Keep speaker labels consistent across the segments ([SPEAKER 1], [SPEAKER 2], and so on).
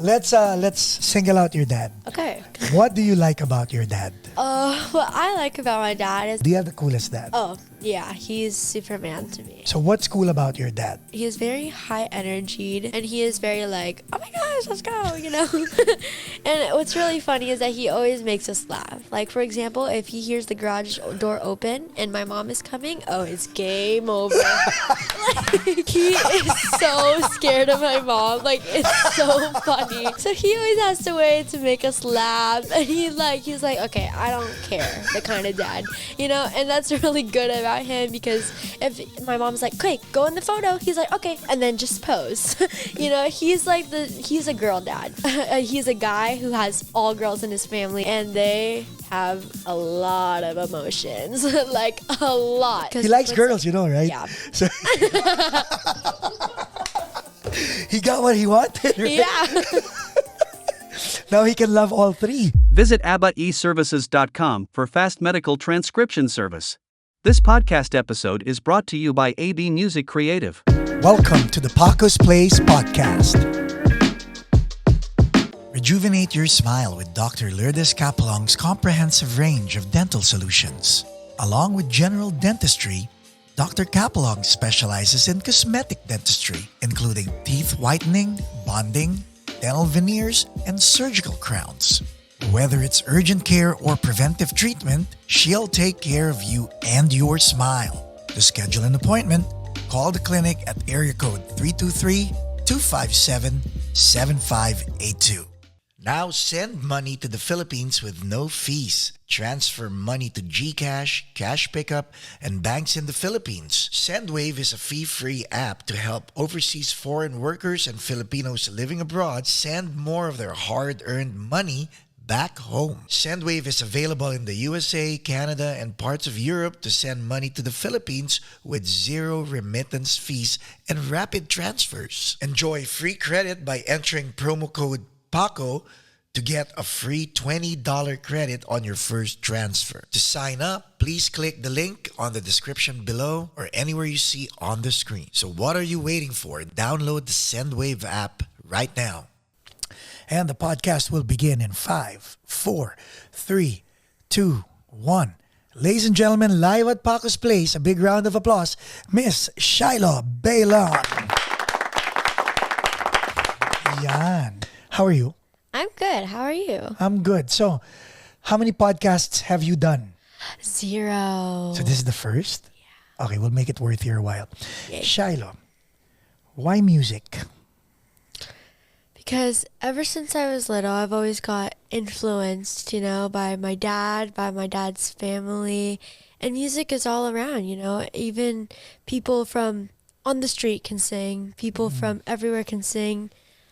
[SPEAKER 1] Let's single out your dad.
[SPEAKER 2] Okay.
[SPEAKER 1] What do you like about your dad?
[SPEAKER 2] What I like about my dad is,
[SPEAKER 1] Do you have the coolest dad?
[SPEAKER 2] yeah, he's Superman to me.
[SPEAKER 1] So what's cool about your dad?
[SPEAKER 2] He is very high energied and he is very like, oh my gosh, let's go, And what's really funny is that he always makes us laugh. Like, for example, if he hears the garage door open and my mom is coming, it's game over. Like, he is so scared of my mom. Like, it's so funny. So he always has a way to make us laugh. And he's like, okay, I don't care, the kind of dad, and that's really good about him, because if my mom's like, okay, go in the photo, he's like, okay, and then just pose. He's a girl dad. He's a guy who has all girls in his family, and they have a lot of emotions, like a lot.
[SPEAKER 1] He likes girls, right?
[SPEAKER 2] Yeah.
[SPEAKER 1] So he got what he wanted, right?
[SPEAKER 2] Yeah.
[SPEAKER 1] Now he can love all three.
[SPEAKER 3] Visit abbaeservices.com for fast medical transcription service. This podcast episode is brought to you by AB Music Creative.
[SPEAKER 1] Welcome to the Paco's Place podcast. Rejuvenate your smile with Dr. Lourdes Capelong's comprehensive range of dental solutions. Along with general dentistry, Dr. Capelong specializes in cosmetic dentistry, including teeth whitening, bonding, dental veneers, and surgical crowns. Whether it's urgent care or preventive treatment, she'll take care of you and your smile. To schedule an appointment, call the clinic at area code 323-257-7582. Now send money to the Philippines with no fees. Transfer money to GCash, Cash Pickup, and banks in the Philippines. SendWave is a fee-free app to help overseas foreign workers and Filipinos living abroad send more of their hard-earned money back home. SendWave is available in the USA, Canada, and parts of Europe to send money to the Philippines with zero remittance fees and rapid transfers. Enjoy free credit by entering promo code Paco to get a free $20 credit on your first transfer. To sign up, please click the link on the description below or anywhere you see on the screen. So what are you waiting for? Download the SendWave app right now. And the podcast will begin in 5, 4, 3, 2, 1. Ladies and gentlemen, live at Paco's Place, a big round of applause, Miss Shiloh Baylon. Yan. How are you?
[SPEAKER 2] I'm good. How are you?
[SPEAKER 1] I'm good. So, how many podcasts have you done?
[SPEAKER 2] 0.
[SPEAKER 1] So this is the first?
[SPEAKER 2] Yeah.
[SPEAKER 1] Okay, we'll make it worth your while.
[SPEAKER 2] Yay.
[SPEAKER 1] Shiloh, why music?
[SPEAKER 2] Because ever since I was little, I've always got influenced, by my dad, by my dad's family. And music is all around, Even people from on the street can sing. People from everywhere can sing.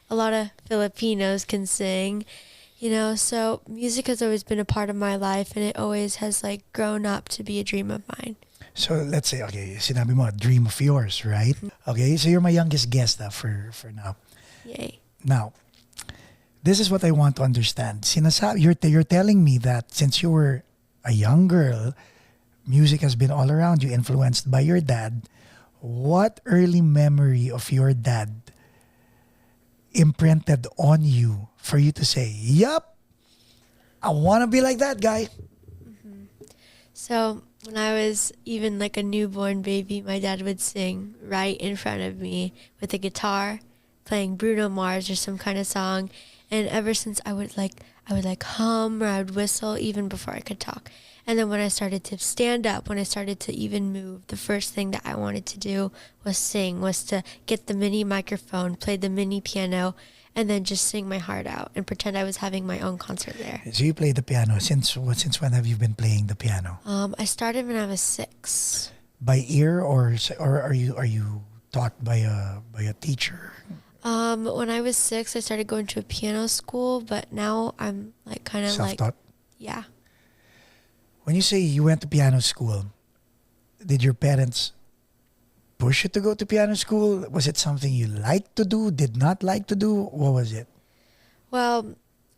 [SPEAKER 2] A lot of Filipinos can sing, So music has always been a part of my life, and it always has, grown up to be a dream of mine.
[SPEAKER 1] So let's say, okay, sinabi mo, dream of yours, right? Okay, so you're my youngest guest for now.
[SPEAKER 2] Yay.
[SPEAKER 1] Now, this is what I want to understand. You're telling me that since you were a young girl, music has been all around you, influenced by your dad. What early memory of your dad imprinted on you for you to say, yup, I want to be like that guy?
[SPEAKER 2] Mm-hmm. So when I was even a newborn baby, my dad would sing right in front of me with a guitar, playing Bruno Mars or some kind of song. And ever since I would hum or I would whistle even before I could talk. And then when I started to stand up, when I started to even move, the first thing that I wanted to do was sing, was to get the mini microphone, play the mini piano, and then just sing my heart out and pretend I was having my own concert there.
[SPEAKER 1] So you play the piano. Since when have you been playing the piano?
[SPEAKER 2] I started when I was 6.
[SPEAKER 1] By ear or are you taught by a teacher?
[SPEAKER 2] When I was 6, I started going to a piano school, but now I'm
[SPEAKER 1] Self-taught?
[SPEAKER 2] Yeah.
[SPEAKER 1] When you say you went to piano school, did your parents push you to go to piano school? Was it something you liked to do, did not like to do? What was it?
[SPEAKER 2] Well,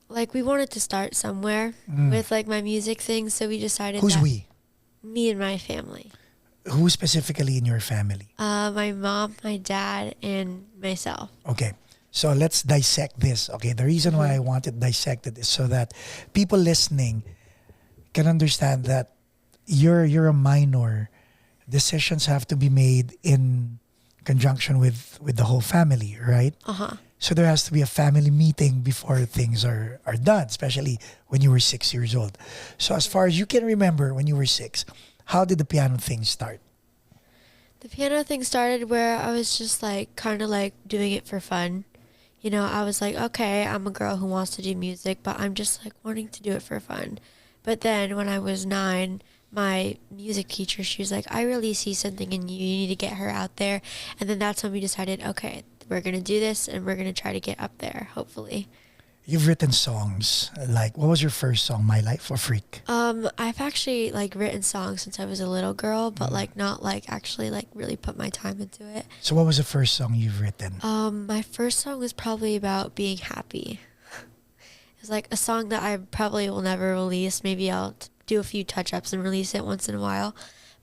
[SPEAKER 2] we wanted to start somewhere with my music thing, so we decided
[SPEAKER 1] Who's
[SPEAKER 2] that
[SPEAKER 1] we?
[SPEAKER 2] Me and my family.
[SPEAKER 1] Who specifically in your family?
[SPEAKER 2] My mom, my dad, and myself.
[SPEAKER 1] Okay. So let's dissect this. Okay, the reason why I want it dissected is so that people listening can understand that you're a minor. Decisions have to be made in conjunction with the whole family, right? So there has to be a family meeting before things are done, especially when you were 6 years old. So as far as you can remember when you were 6, how did the piano thing start?
[SPEAKER 2] The piano thing started where I was just like kind of like doing it for fun. You know, I was like, okay, I'm a girl who wants to do music, but I'm just like wanting to do it for fun. But then when I was 9, my music teacher, she was like, I really see something in you. You need to get her out there. And then that's when we decided, okay, we're going to do this and we're going to try to get up there, hopefully.
[SPEAKER 1] You've written songs. Like, what was your first song, My Life or Freak?
[SPEAKER 2] I've actually like written songs since I was a little girl, but like not like actually like really put my time into it.
[SPEAKER 1] So what was the first song you've written?
[SPEAKER 2] My first song was probably about being happy. It's like a song that I probably will never release. Maybe I'll do a few touch-ups and release it once in a while.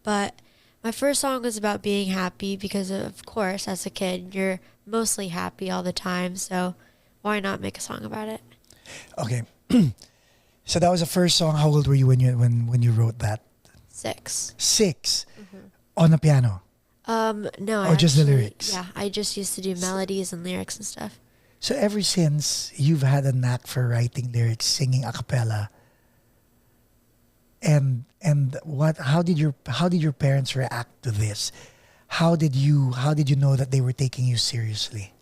[SPEAKER 2] But my first song was about being happy because, of course, as a kid, you're mostly happy all the time. So why not make a song about it?
[SPEAKER 1] Okay. So that was the first song. How old were you when you wrote that?
[SPEAKER 2] 6.
[SPEAKER 1] 6? On the piano?
[SPEAKER 2] No.
[SPEAKER 1] Or just the lyrics?
[SPEAKER 2] Yeah, I just used to do melodies and lyrics and stuff.
[SPEAKER 1] So ever since you've had a knack for writing lyrics, singing a cappella, and how did your parents react to this? How did you know that they were taking you seriously?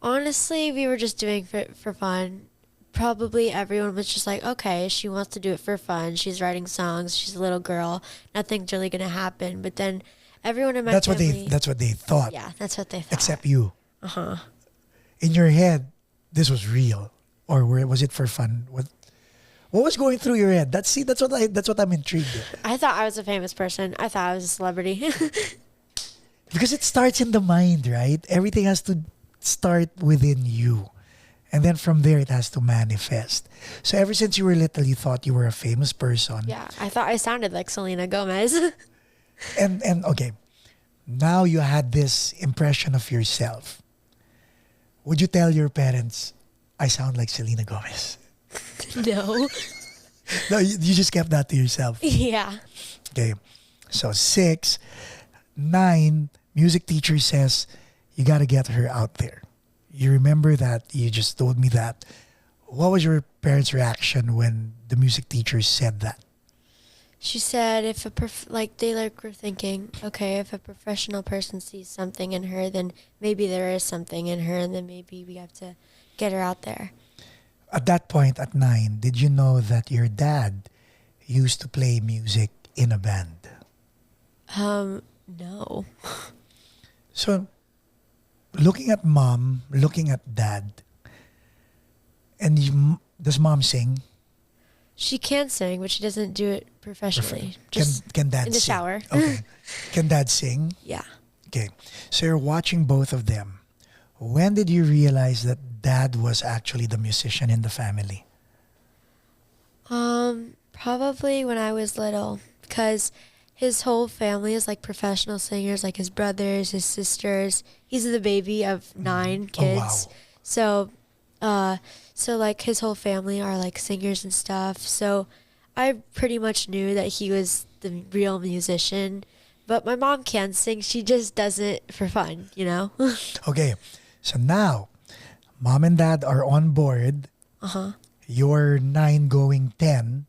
[SPEAKER 2] Honestly, we were just doing it for fun. Probably everyone was just like, okay, she wants to do it for fun. She's writing songs. She's a little girl. Nothing's really gonna happen. But then everyone in my family.
[SPEAKER 1] That's what they thought.
[SPEAKER 2] Yeah, that's what they thought.
[SPEAKER 1] Except you. In your head, this was real, or was it for fun? What was going through your head? That's what I'm intrigued with.
[SPEAKER 2] I thought I was a famous person. I thought I was a celebrity.
[SPEAKER 1] Because it starts in the mind, right? Everything has to start within you. And then from there, it has to manifest. So ever since you were little, you thought you were a famous person.
[SPEAKER 2] Yeah, I thought I sounded like Selena Gomez.
[SPEAKER 1] And okay, now you had this impression of yourself. Would you tell your parents, I sound like Selena Gomez?
[SPEAKER 2] No.
[SPEAKER 1] No, you just kept that to yourself.
[SPEAKER 2] Yeah.
[SPEAKER 1] Okay. So 6, 9, music teacher says, you got to get her out there. You remember that? You just told me that. What was your parents' reaction when the music teacher said that?
[SPEAKER 2] She said if they were thinking, okay, if a professional person sees something in her, then maybe there is something in her, and then maybe we have to get her out there.
[SPEAKER 1] At that point, at 9, did you know that your dad used to play music in a band?
[SPEAKER 2] No.
[SPEAKER 1] So, looking at mom, looking at dad, and does mom sing?
[SPEAKER 2] She can sing, but she doesn't do it professionally. Just
[SPEAKER 1] can dad
[SPEAKER 2] in the
[SPEAKER 1] sing?
[SPEAKER 2] shower.
[SPEAKER 1] Okay. Can dad sing?
[SPEAKER 2] Yeah.
[SPEAKER 1] Okay. So you're watching both of them. When did you realize that dad was actually the musician in the family?
[SPEAKER 2] Probably when I was little, because his whole family is like professional singers, like his brothers, his sisters. He's the baby of 9 kids.
[SPEAKER 1] Oh, wow.
[SPEAKER 2] So like his whole family are like singers and stuff. So I pretty much knew that he was the real musician. But my mom can sing. She just does it for fun, you know?
[SPEAKER 1] Okay. So now, mom and dad are on board. You're 9 going 10.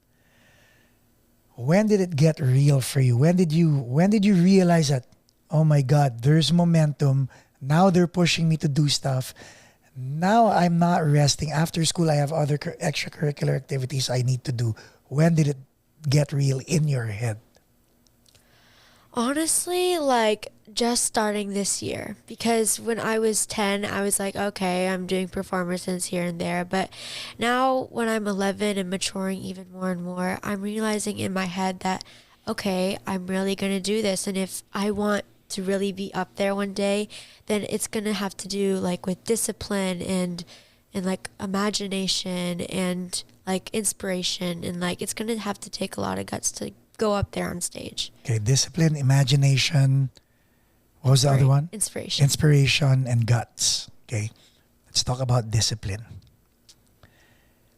[SPEAKER 1] When did it get real for you? When did you realize that, oh my God, there's momentum. Now they're pushing me to do stuff. Now I'm not resting. After school, I have other extracurricular activities I need to do. When did it get real in your head?
[SPEAKER 2] Honestly, like just starting this year, because when I was 10, I was like, okay, I'm doing performances here and there. But now when I'm 11 and maturing even more and more, I'm realizing in my head that, okay, I'm really going to do this. And if I want to really be up there one day, then it's going to have to do like with discipline and like imagination and like inspiration. And like, it's going to have to take a lot of guts to go up there on stage.
[SPEAKER 1] Okay, discipline, imagination. What was the other one?
[SPEAKER 2] Inspiration.
[SPEAKER 1] Inspiration and guts. Okay. Let's talk about discipline.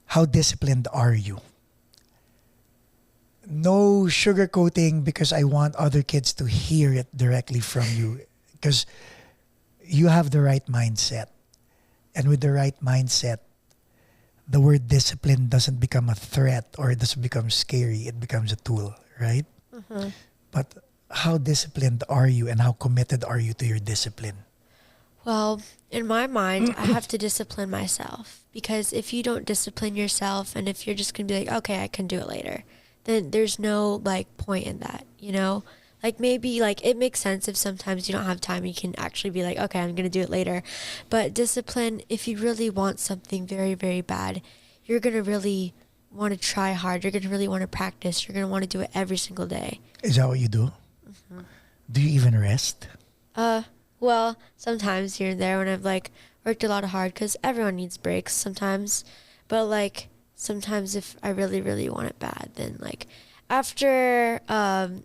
[SPEAKER 1] How disciplined are you? No sugarcoating, because I want other kids to hear it directly from you. Because you have the right mindset. And with the right mindset, the word discipline doesn't become a threat or it doesn't become scary. It becomes a tool, right?
[SPEAKER 2] Mm-hmm.
[SPEAKER 1] But how disciplined are you and how committed are you to your discipline?
[SPEAKER 2] Well, in my mind, I have to discipline myself, because if you don't discipline yourself and if you're just going to be like, okay, I can do it later, then there's no like point in that, you know? Like maybe like it makes sense if sometimes you don't have time, you can actually be like, okay, I'm going to do it later. But discipline, if you really want something very, very bad, you're going to really want to try hard. You're going to really want to practice. You're going to want to do it every single day.
[SPEAKER 1] Is that what you do?
[SPEAKER 2] Mm-hmm.
[SPEAKER 1] Do you even rest?
[SPEAKER 2] Well, sometimes here and there when I've like worked a lot of hard, because everyone needs breaks sometimes. But like sometimes if I really, really want it bad, then like after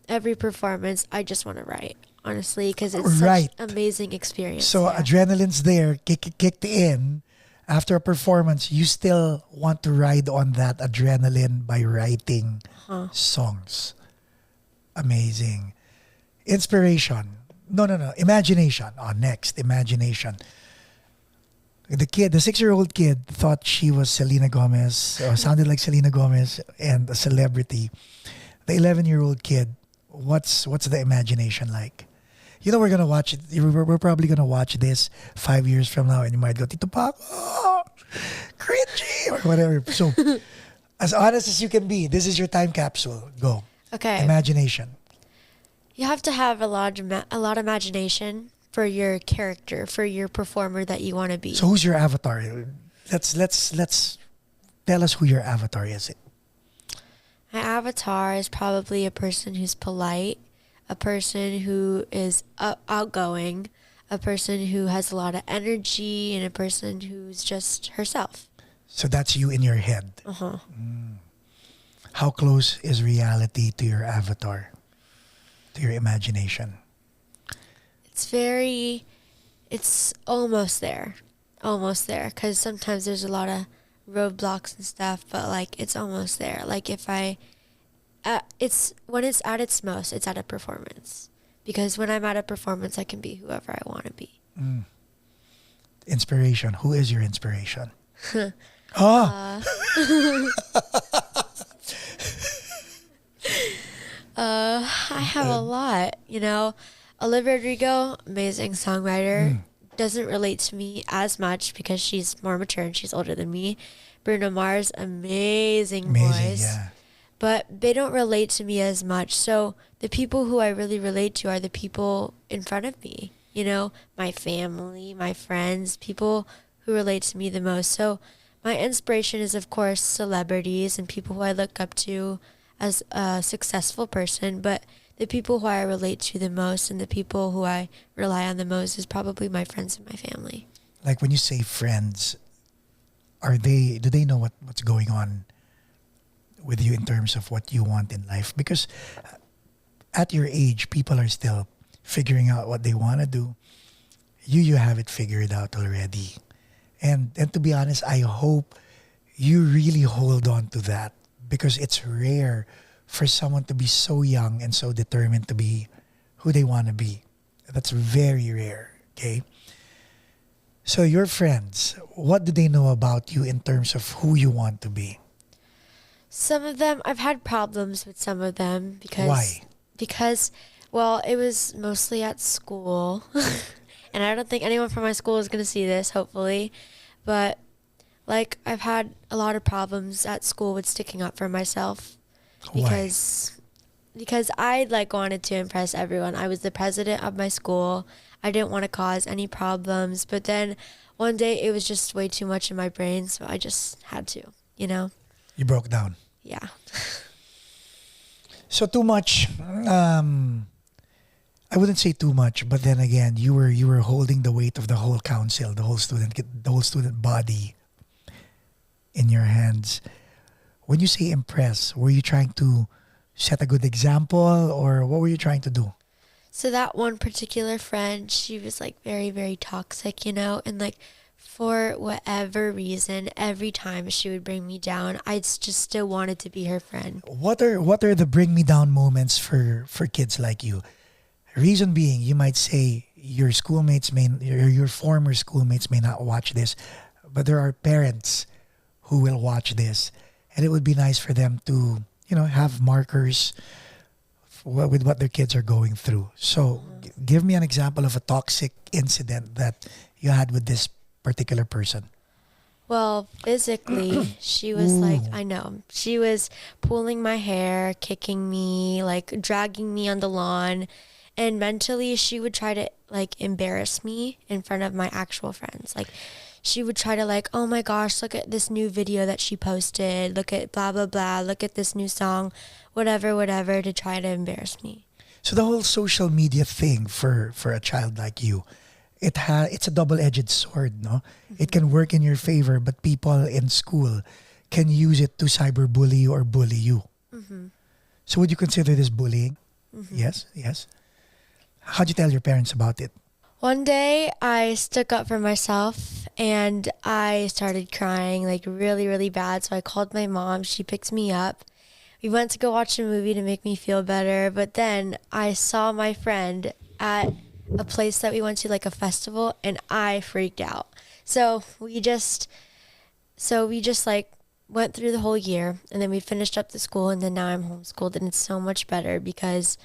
[SPEAKER 2] every performance, I just want to write, honestly, because it's such an amazing experience.
[SPEAKER 1] So adrenaline's there, kicked in. After a performance, you still want to ride on that adrenaline by writing songs. Amazing. Inspiration. No. Imagination. Next, imagination. The 6-year-old kid thought she was Selena Gomez, or sounded like Selena Gomez and a celebrity. The 11-year-old kid, what's the imagination like? You know, we're gonna watch it. We're probably gonna watch this 5 years from now, and you might go, Tito Paco, cringy, or whatever. So, as honest as you can be, this is your time capsule. Go.
[SPEAKER 2] Okay.
[SPEAKER 1] Imagination.
[SPEAKER 2] You have to have a lot of imagination for your character, for your performer that you want to be.
[SPEAKER 1] So who's your avatar? Let's tell us who your avatar is.
[SPEAKER 2] My avatar is probably a person who's polite, a person who is outgoing, a person who has a lot of energy, and a person who's just herself.
[SPEAKER 1] So that's you in your head.
[SPEAKER 2] Uh-huh.
[SPEAKER 1] How close is reality to your avatar, to your imagination?
[SPEAKER 2] It's almost there. Almost there. Because sometimes there's a lot of roadblocks and stuff, but like it's almost there. Like if it's when it's at its most, it's at a performance. Because when I'm at a performance, I can be whoever I want to be.
[SPEAKER 1] Inspiration. Who is your inspiration?
[SPEAKER 2] I have a lot, you know. Olivia Rodrigo, amazing songwriter. Doesn't relate to me as much because she's more mature and she's older than me. Bruno Mars, amazing voice.
[SPEAKER 1] Yeah.
[SPEAKER 2] But they don't relate to me as much. So the people who I really relate to are the people in front of me. You know, my family, my friends, people who relate to me the most. So my inspiration is, of course, celebrities and people who I look up to as a successful person. But the people who I relate to the most and the people who I rely on the most is probably my friends and my family.
[SPEAKER 1] Like when you say friends, do they know what's going on with you in terms of what you want in life? Because at your age, people are still figuring out what they want to do. You have it figured out already. And to be honest, I hope you really hold on to that, because it's rare for someone to be so young and so determined to be who they want to be. That's very rare, okay? So your friends, what do they know about you in terms of who you want to be?
[SPEAKER 2] Some of them, I've had problems with some of them because...
[SPEAKER 1] Why?
[SPEAKER 2] Because, well, it was mostly at school. And I don't think anyone from my school is going to see this, hopefully. But, like, I've had a lot of problems at school with sticking up for myself. Because I like wanted to impress everyone. I was the president of my school. I didn't want to cause any problems. But then one day it was just way too much in my brain, so I just had to, you know?
[SPEAKER 1] You broke down.
[SPEAKER 2] Yeah.
[SPEAKER 1] So too much, I wouldn't say too much, but then again, you were holding the weight of the whole council, the whole student body in your hands. When you say impress, were you trying to set a good example, or what were you trying to do?
[SPEAKER 2] So that one particular friend, she was like very, very toxic, you know? And like For whatever reason, every time she would bring me down, I just still wanted to be her friend.
[SPEAKER 1] What are the bring me down moments for kids like you? Reason being, you might say your schoolmates your former schoolmates may not watch this, but there are parents who will watch this, and it would be nice for them to have markers with what their kids are going through. So, give me an example of a toxic incident that you had with this particular person.
[SPEAKER 2] Well, physically, she was like,
[SPEAKER 1] Ooh.
[SPEAKER 2] I know, she was pulling my hair, kicking me, like dragging me on the lawn. And mentally, she would try to like embarrass me in front of my actual friends. Like, she would try to like, oh my gosh, look at this new video that she posted. Look at blah, blah, blah. Look at this new song, whatever, whatever, to try to embarrass me.
[SPEAKER 1] So the whole social media thing for a child like you, it's a double-edged sword, no? It can work in your favor, but people in school can use it to cyberbully you or bully you. So would you consider this bullying? Yes, yes. How'd you tell your parents about it?
[SPEAKER 2] One day, I stuck up for myself and I started crying like really, really bad. So I called my mom. She picked me up. We went to go watch a movie to make me feel better. But then I saw my friend at a place that we went to, like a festival, and I freaked out. So we just like went through the whole year, and then we finished up the school, and then now I'm homeschooled, and it's so much better because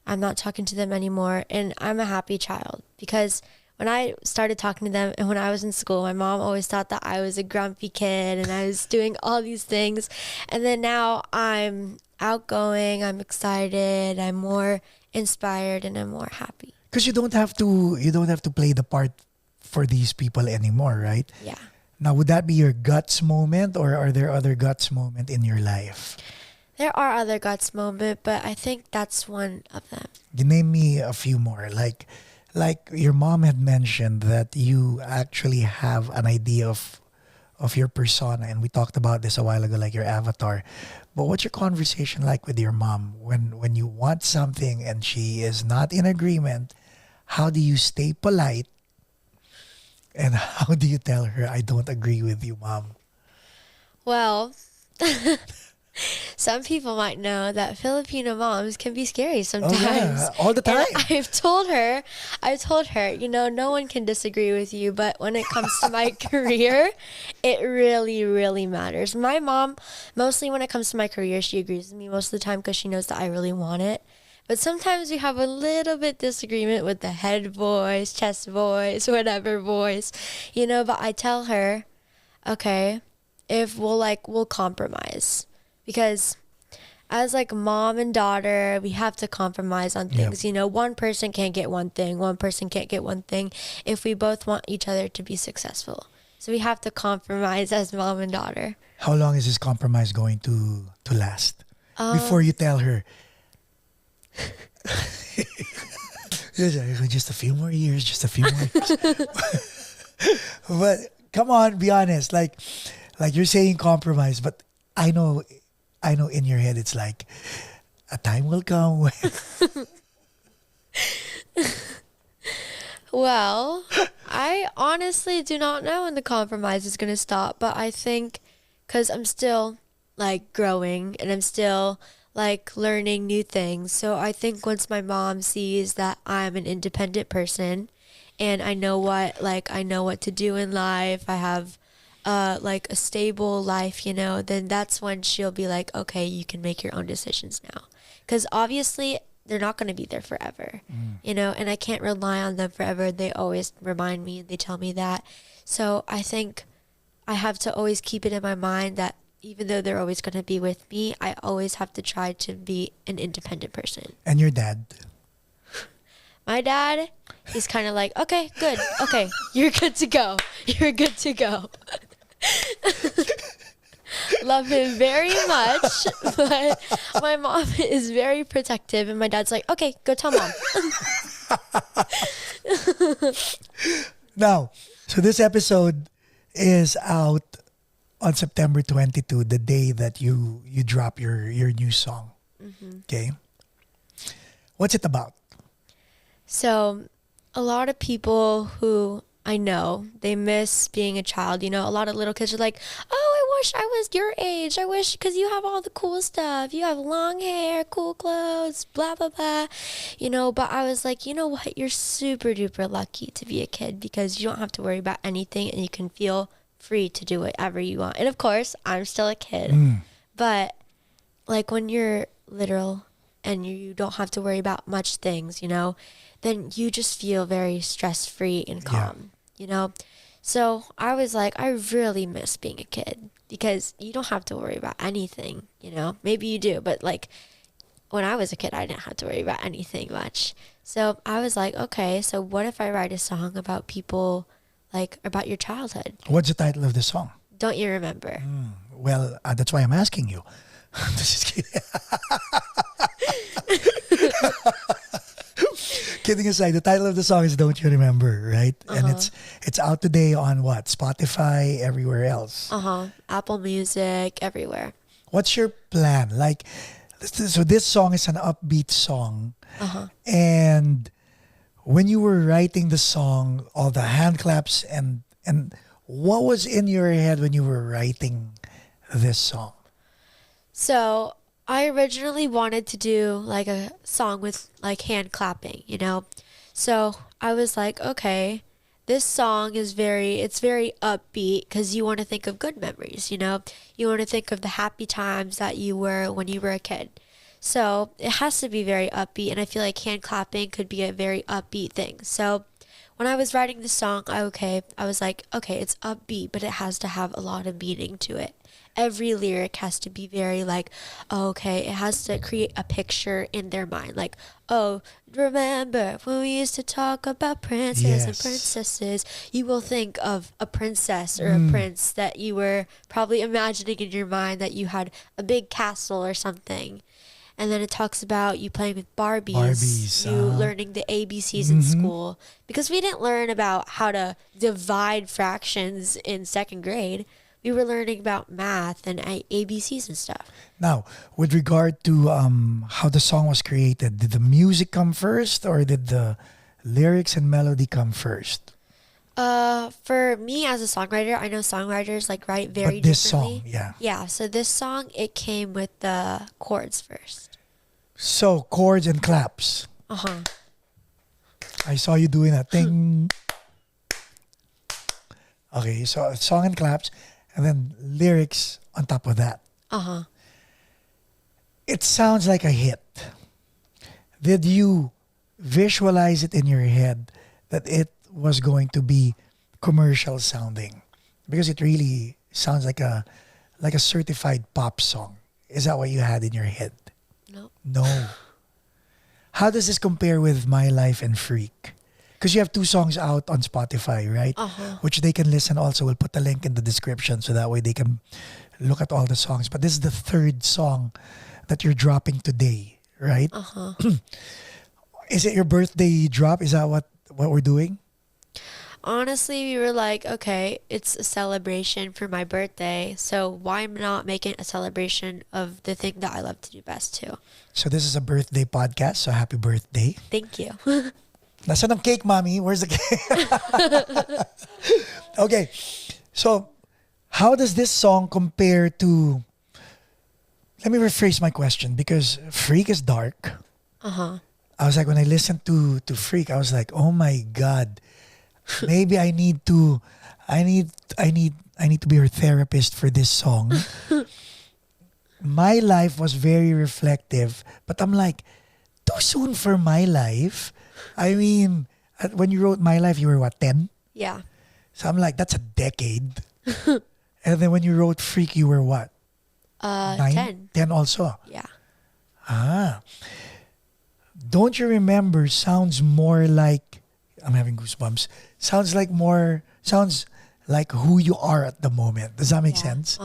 [SPEAKER 2] I'm not talking to them anymore, and I'm a happy child. Because when I started talking to them and when I was in school, my mom always thought that I was a grumpy kid and I was doing all these things. And then now I'm outgoing, I'm excited, I'm more inspired, and I'm more happy.
[SPEAKER 1] Because you don't have to play the part for these people anymore, right?
[SPEAKER 2] Yeah.
[SPEAKER 1] Now, would that be your guts moment, or are there other guts moment in your life?
[SPEAKER 2] There are other guts moments, but I think that's one of them.
[SPEAKER 1] You name me a few more. Like your mom had mentioned that you actually have an idea of your persona, and we talked about this a while ago, like your avatar. But what's your conversation like with your mom when you want something and she is not in agreement? How do you stay polite? And how do you tell her, I don't agree with you, Mom?
[SPEAKER 2] Well, some people might know that Filipino moms can be scary sometimes.
[SPEAKER 1] Oh yeah, all the time.
[SPEAKER 2] And I've told her, no one can disagree with you, but when it comes to my career, it really, really matters. My mom, mostly when it comes to my career, she agrees with me most of the time because she knows that I really want it. But sometimes we have a little bit disagreement with the head voice, chest voice, whatever voice, but I tell her, okay, if we'll compromise. Because as like mom and daughter, we have to compromise on things.
[SPEAKER 1] Yep.
[SPEAKER 2] One person can't get one thing, one person can't get one thing if we both want each other to be successful. So we have to compromise as mom and daughter.
[SPEAKER 1] How long is this compromise going to last? Before you tell her, just a few more years, just a few more years. But come on, be honest. Like you're saying compromise, but I know in your head it's like a time will come when
[SPEAKER 2] Well, I honestly do not know when the compromise is going to stop, but I think because I'm still like growing and I'm still like learning new things. So I think once my mom sees that I'm an independent person and I know what to do in life, I have like a stable life, then that's when she'll be like, okay, you can make your own decisions now. Because obviously they're not going to be there forever, and I can't rely on them forever. They always remind me, they tell me that. So I think I have to always keep it in my mind that even though they're always going to be with me, I always have to try to be an independent person.
[SPEAKER 1] And your dad?
[SPEAKER 2] My dad, he's kind of like, okay, good. Okay, you're good to go. You're good to go. Love him very much, but my mom is very protective, and my dad's like, okay, go tell mom.
[SPEAKER 1] Now, so this episode is out on September 22, the day that you drop your new song. Okay. What's it about?
[SPEAKER 2] So a lot of people who I know they miss being a child. You know, a lot of little kids are like, "Oh, I wish I was your age. I wish because you have all the cool stuff. You have long hair, cool clothes, blah blah blah." You know, but I was like, you know what? You're super duper lucky to be a kid because you don't have to worry about anything and you can feel free to do whatever you want. And of course, I'm still a kid, but like when you're literal and you don't have to worry about much things, you know, then you just feel very stress free and calm. You know? So I was like, I really miss being a kid because you don't have to worry about anything, you know? Maybe you do, but like when I was a kid, I didn't have to worry about anything much. So I was like, okay, so what if I write a song about people, like about your childhood?
[SPEAKER 4] What's the title of the song?
[SPEAKER 2] Don't you remember?
[SPEAKER 4] Well, that's why I'm asking you. Just kidding. Kidding aside, the title of the song is "Don't You Remember," right? And it's out today on what? Spotify, everywhere else.
[SPEAKER 2] Apple Music, everywhere.
[SPEAKER 4] What's your plan? Like, so this song is an upbeat song, and when you were writing the song, all the hand claps and what was in your head when you were writing this song?
[SPEAKER 2] So I originally wanted to do like a song with like hand clapping, you know? So I was like, okay, this song is it's very upbeat because you want to think of good memories, you know? You want to think of the happy times that you were when you were a kid. So it has to be very upbeat, and I feel like hand clapping could be a very upbeat thing. So when I was writing the song, I was like, okay, it's upbeat, but it has to have a lot of meaning to it. Every lyric has to be very like, oh, okay, it has to create a picture in their mind. Like, oh, remember when we used to talk about princes and princesses? You will think of a princess or a prince that you were probably imagining in your mind that you had a big castle or something. And then it talks about you playing with Barbies, you learning the ABCs in school. Because we didn't learn about how to divide fractions in second grade. We were learning about math and ABCs and stuff.
[SPEAKER 4] Now, with regard to how the song was created, did the music come first or did the lyrics and melody come first?
[SPEAKER 2] For me as a songwriter, I know songwriters like write very
[SPEAKER 4] but this
[SPEAKER 2] differently.
[SPEAKER 4] song, yeah.
[SPEAKER 2] Yeah, so this song, it came with the chords first.
[SPEAKER 4] So, chords and claps. I saw you doing that thing. Okay, so song and claps, and then lyrics on top of that. It sounds like a hit. Did you visualize it in your head that it was going to be commercial sounding? Because it really sounds like a certified pop song. Is that what you had in your head? No. How does this compare with My Life and Freak? Because you have 2 songs out on Spotify, right? Which they can listen also. We'll put the link in the description so that way they can look at all the songs. But this is the 3rd song that you're dropping today, right? Is it your birthday drop? Is that what we're doing?
[SPEAKER 2] Honestly, we were like, okay, it's a celebration for my birthday, so why not make it a celebration of the thing that I love to do best too?
[SPEAKER 4] So this is a birthday podcast, so happy birthday.
[SPEAKER 2] Thank you.
[SPEAKER 4] Nasaan ang cake, mommy? Where's the cake? Okay, so how does this song compare to... Let me rephrase my question because Freak is dark. I was like, when I listened to Freak, I was like, oh my God. Maybe I need to be her therapist for this song. My Life was very reflective, but I'm like, too soon for My Life. I mean, when you wrote My Life, you were what, 10?
[SPEAKER 2] Yeah.
[SPEAKER 4] So I'm like, that's a decade. And then when you wrote Freak, you were what?
[SPEAKER 2] 10.
[SPEAKER 4] 10 also?
[SPEAKER 2] Yeah.
[SPEAKER 4] Don't You Remember sounds more like, I'm having goosebumps, sounds like who you are at the moment. Does that make sense?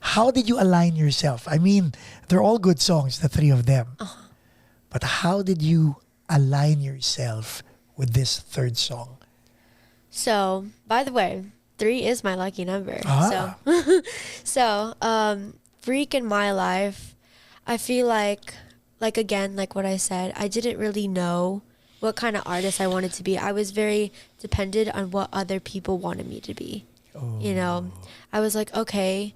[SPEAKER 4] How did you align yourself? I mean, they're all good songs, the 3 of them. But how did you align yourself with this 3rd song?
[SPEAKER 2] So, by the way, 3 is my lucky number. So, Freak in My Life, I feel like again, like what I said, I didn't really know what kind of artist I wanted to be. I was very dependent on what other people wanted me to be. You know, I was like, okay,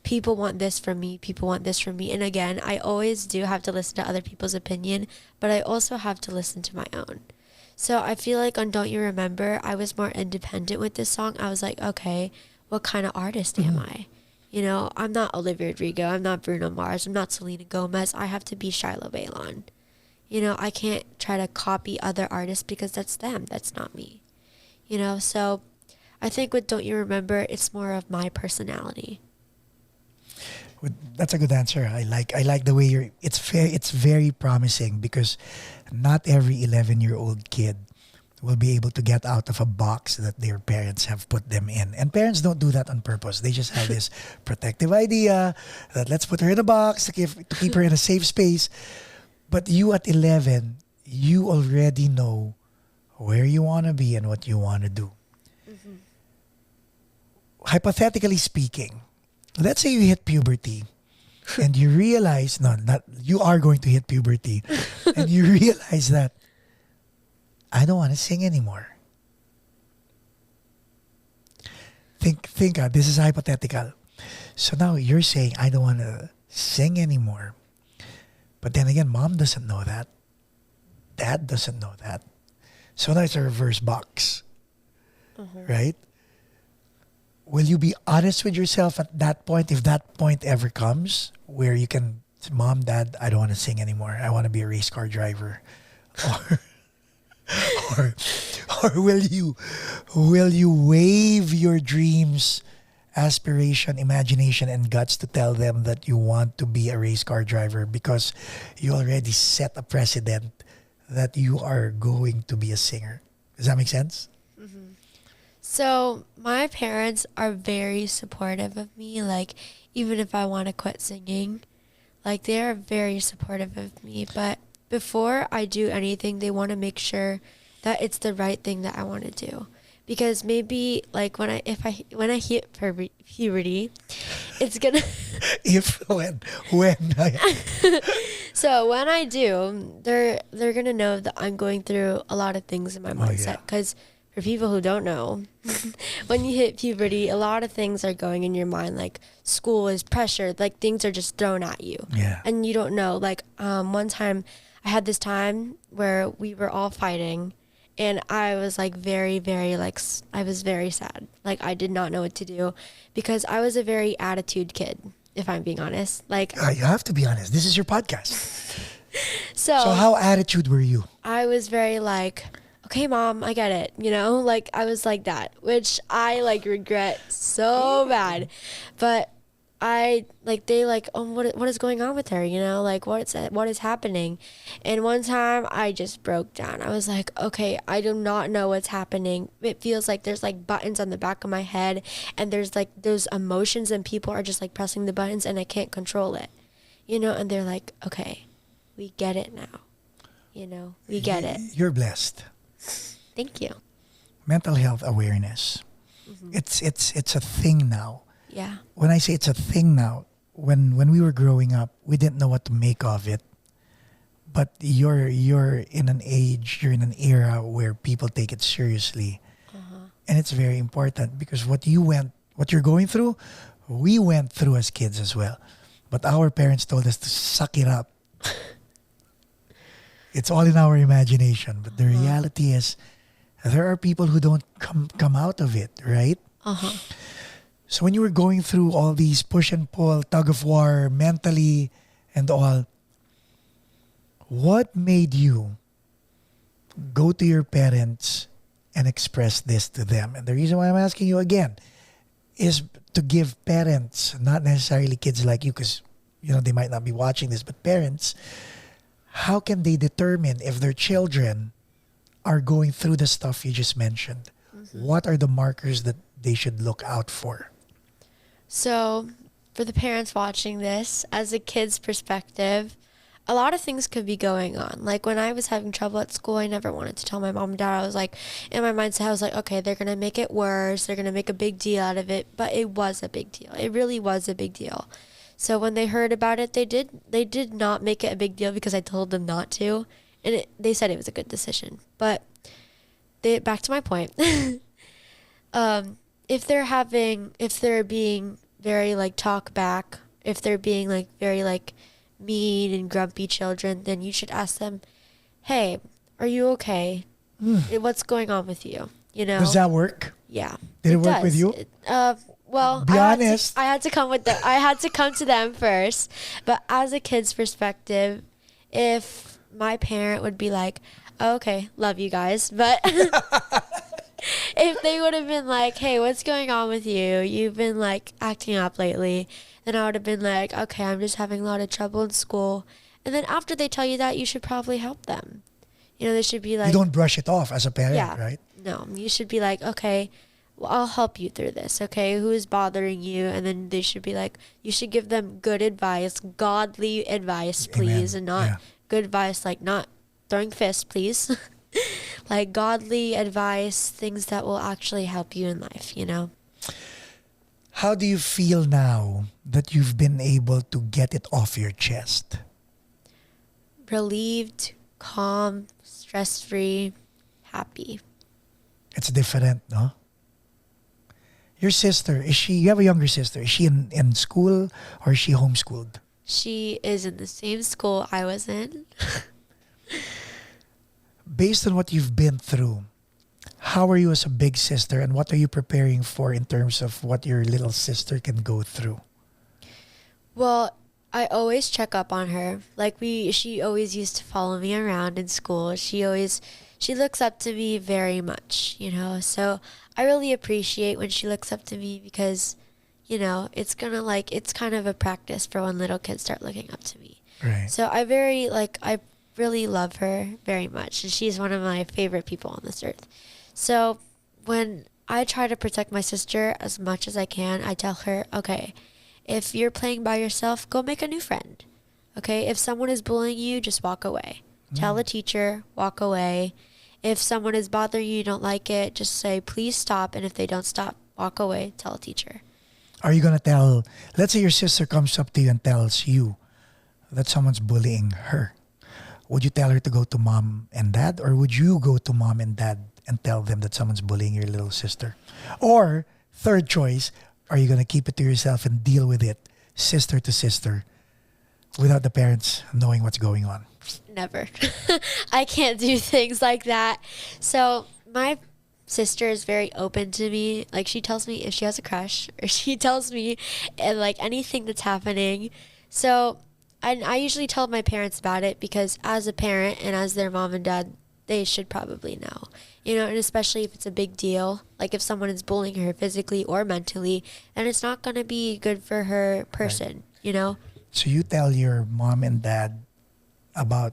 [SPEAKER 2] people want this from me. People want this from me. And again, I always do have to listen to other people's opinion, but I also have to listen to my own. So I feel like on Don't You Remember, I was more independent with this song. I was like, okay, what kind of artist am I? You know, I'm not Olivia Rodrigo. I'm not Bruno Mars. I'm not Selena Gomez. I have to be Shiloh Baylon. You know, I can't try to copy other artists because that's them. That's not me. You know, so I think with Don't You Remember, it's more of my personality.
[SPEAKER 4] That's a good answer. I like the way you're. It's very promising because not every 11-year-old kid will be able to get out of a box that their parents have put them in. And parents don't do that on purpose. They just have this protective idea that let's put her in a box to keep her in a safe space. But you at 11, you already know where you want to be and what you want to do. Hypothetically speaking, let's say you hit puberty and you realize, you are going to hit puberty and you realize that I don't want to sing anymore. Think, this is hypothetical. So now you're saying, I don't want to sing anymore. But then again, mom doesn't know that. Dad doesn't know that. So now it's a reverse box. Right? Will you be honest with yourself at that point, if that point ever comes, where you can, Mom, Dad, I don't want to sing anymore. I want to be a race car driver. Or will you waive your dreams, aspiration, imagination, and guts to tell them that you want to be a race car driver because you already set a precedent that you are going to be a singer? Does that make sense?
[SPEAKER 2] So my parents are very supportive of me. Like, even if I want to quit singing, like, they are very supportive of me. But before I do anything, they want to make sure that it's the right thing that I want to do. Because maybe, like, when I hit puberty, it's gonna. When. So when I do, they're gonna know that I'm going through a lot of things in my mindset. Because for people who don't know, when you hit puberty, a lot of things are going in your mind. Like, school is pressured. Like, things are just thrown at you.
[SPEAKER 4] Yeah.
[SPEAKER 2] And you don't know. Like, one time, I had this time where we were all fighting. And I was like very, very I was very sad. Like, I did not know what to do because I was a very attitude kid, if I'm being honest. Like,
[SPEAKER 4] you have to be honest. This is your podcast.
[SPEAKER 2] So
[SPEAKER 4] how attitude were you?
[SPEAKER 2] I was very like, okay, Mom, I get it. You know, like, I was like that, which I like regret so bad. But they oh, what is going on with her? You know, like, what is happening? And one time I just broke down. I was like, okay, I do not know what's happening. It feels like there's like buttons on the back of my head, and there's like those emotions, and people are just like pressing the buttons, and I can't control it. You know, and they're like, okay, we get it now. You know, we get it.
[SPEAKER 4] You're blessed.
[SPEAKER 2] Thank you.
[SPEAKER 4] Mental health awareness. It's a thing now.
[SPEAKER 2] Yeah.
[SPEAKER 4] When I say it's a thing now, when we were growing up, we didn't know what to make of it. But you're in an age, you're in an era where people take it seriously. And it's very important because what you're going through, we went through as kids as well. But our parents told us to suck it up. It's all in our imagination. But the reality is, there are people who don't come out of it, right? So when you were going through all these push and pull, tug of war, mentally and all, what made you go to your parents and express this to them? And the reason why I'm asking you again is to give parents, not necessarily kids like you, because they might not be watching this, but parents, how can they determine if their children are going through the stuff you just mentioned? What are the markers that they should look out for?
[SPEAKER 2] So, for the parents watching this, as a kid's perspective, a lot of things could be going on. Like, when I was having trouble at school, I never wanted to tell my mom and dad. I was like, in my mindset, I was like, okay, they're going to make it worse. They're going to make a big deal out of it. But it was a big deal. It really was a big deal. So when they heard about it, they did not make it a big deal because I told them not to. And they said it was a good decision. But back to my point. If they're being very like talk back, if they're being like very like mean and grumpy children, then you should ask them, hey, are you okay? What's going on with you? You know?
[SPEAKER 4] Does that work?
[SPEAKER 2] Yeah.
[SPEAKER 4] Did it work with
[SPEAKER 2] does.
[SPEAKER 4] you?
[SPEAKER 2] Well,
[SPEAKER 4] Be honest.
[SPEAKER 2] I had to come to them first. But as a kid's perspective, if my parent would be like, oh, okay, love you guys, but if they would have been like, hey, what's going on with you? You've been like acting up lately. Then I would have been like, okay, I'm just having a lot of trouble in school. And then after they tell you that, you should probably help them. You know, they should be like,
[SPEAKER 4] You don't brush it off as a parent,
[SPEAKER 2] yeah,
[SPEAKER 4] right?
[SPEAKER 2] no, you should be like, okay, well, I'll help you through this. Okay, who is bothering you? And then they should be like, you should give them good advice, godly advice, please,
[SPEAKER 4] Amen.
[SPEAKER 2] and not
[SPEAKER 4] Yeah.
[SPEAKER 2] good advice like not throwing fists, please. Like godly advice, things that will actually help you in life, you know?
[SPEAKER 4] How do you feel now that you've been able to get it off your chest?
[SPEAKER 2] Relieved, calm, stress-free, happy.
[SPEAKER 4] It's different, no? Your sister, you have a younger sister. Is she in school or is she homeschooled?
[SPEAKER 2] She is in the same school I was in.
[SPEAKER 4] Based on what you've been through, how are you as a big sister and what are you preparing for in terms of what your little sister can go through?
[SPEAKER 2] Well, I always check up on her. Like she always used to follow me around in school. She looks up to me very much, you know. So I really appreciate when she looks up to me because, you know, it's kind of a practice for when little kids start looking up to me.
[SPEAKER 4] Right.
[SPEAKER 2] So I really love her very much, and she's one of my favorite people on this earth. So when I try to protect my sister as much as I can, I tell her, okay, if you're playing by yourself, go make a new friend. Okay, if someone is bullying you, just walk away. Tell the teacher, walk away. If someone is bothering you, you don't like it, just say, please stop. And if they don't stop, walk away, tell a teacher.
[SPEAKER 4] Are you going to tell, let's say your sister comes up to you and tells you that someone's bullying her. Would you tell her to go to mom and dad, or would you go to mom and dad and tell them that someone's bullying your little sister? Or third choice, are you going to keep it to yourself and deal with it sister to sister without the parents knowing what's going on?
[SPEAKER 2] Never. I can't do things like that. So my sister is very open to me. Like, she tells me if she has a crush, or she tells me like anything that's happening. So I usually tell my parents about it because as a parent and as their mom and dad, they should probably know, you know, and especially if it's a big deal, like if someone is bullying her physically or mentally, and it's not going to be good for her person, right. You know?
[SPEAKER 4] So you tell your mom and dad about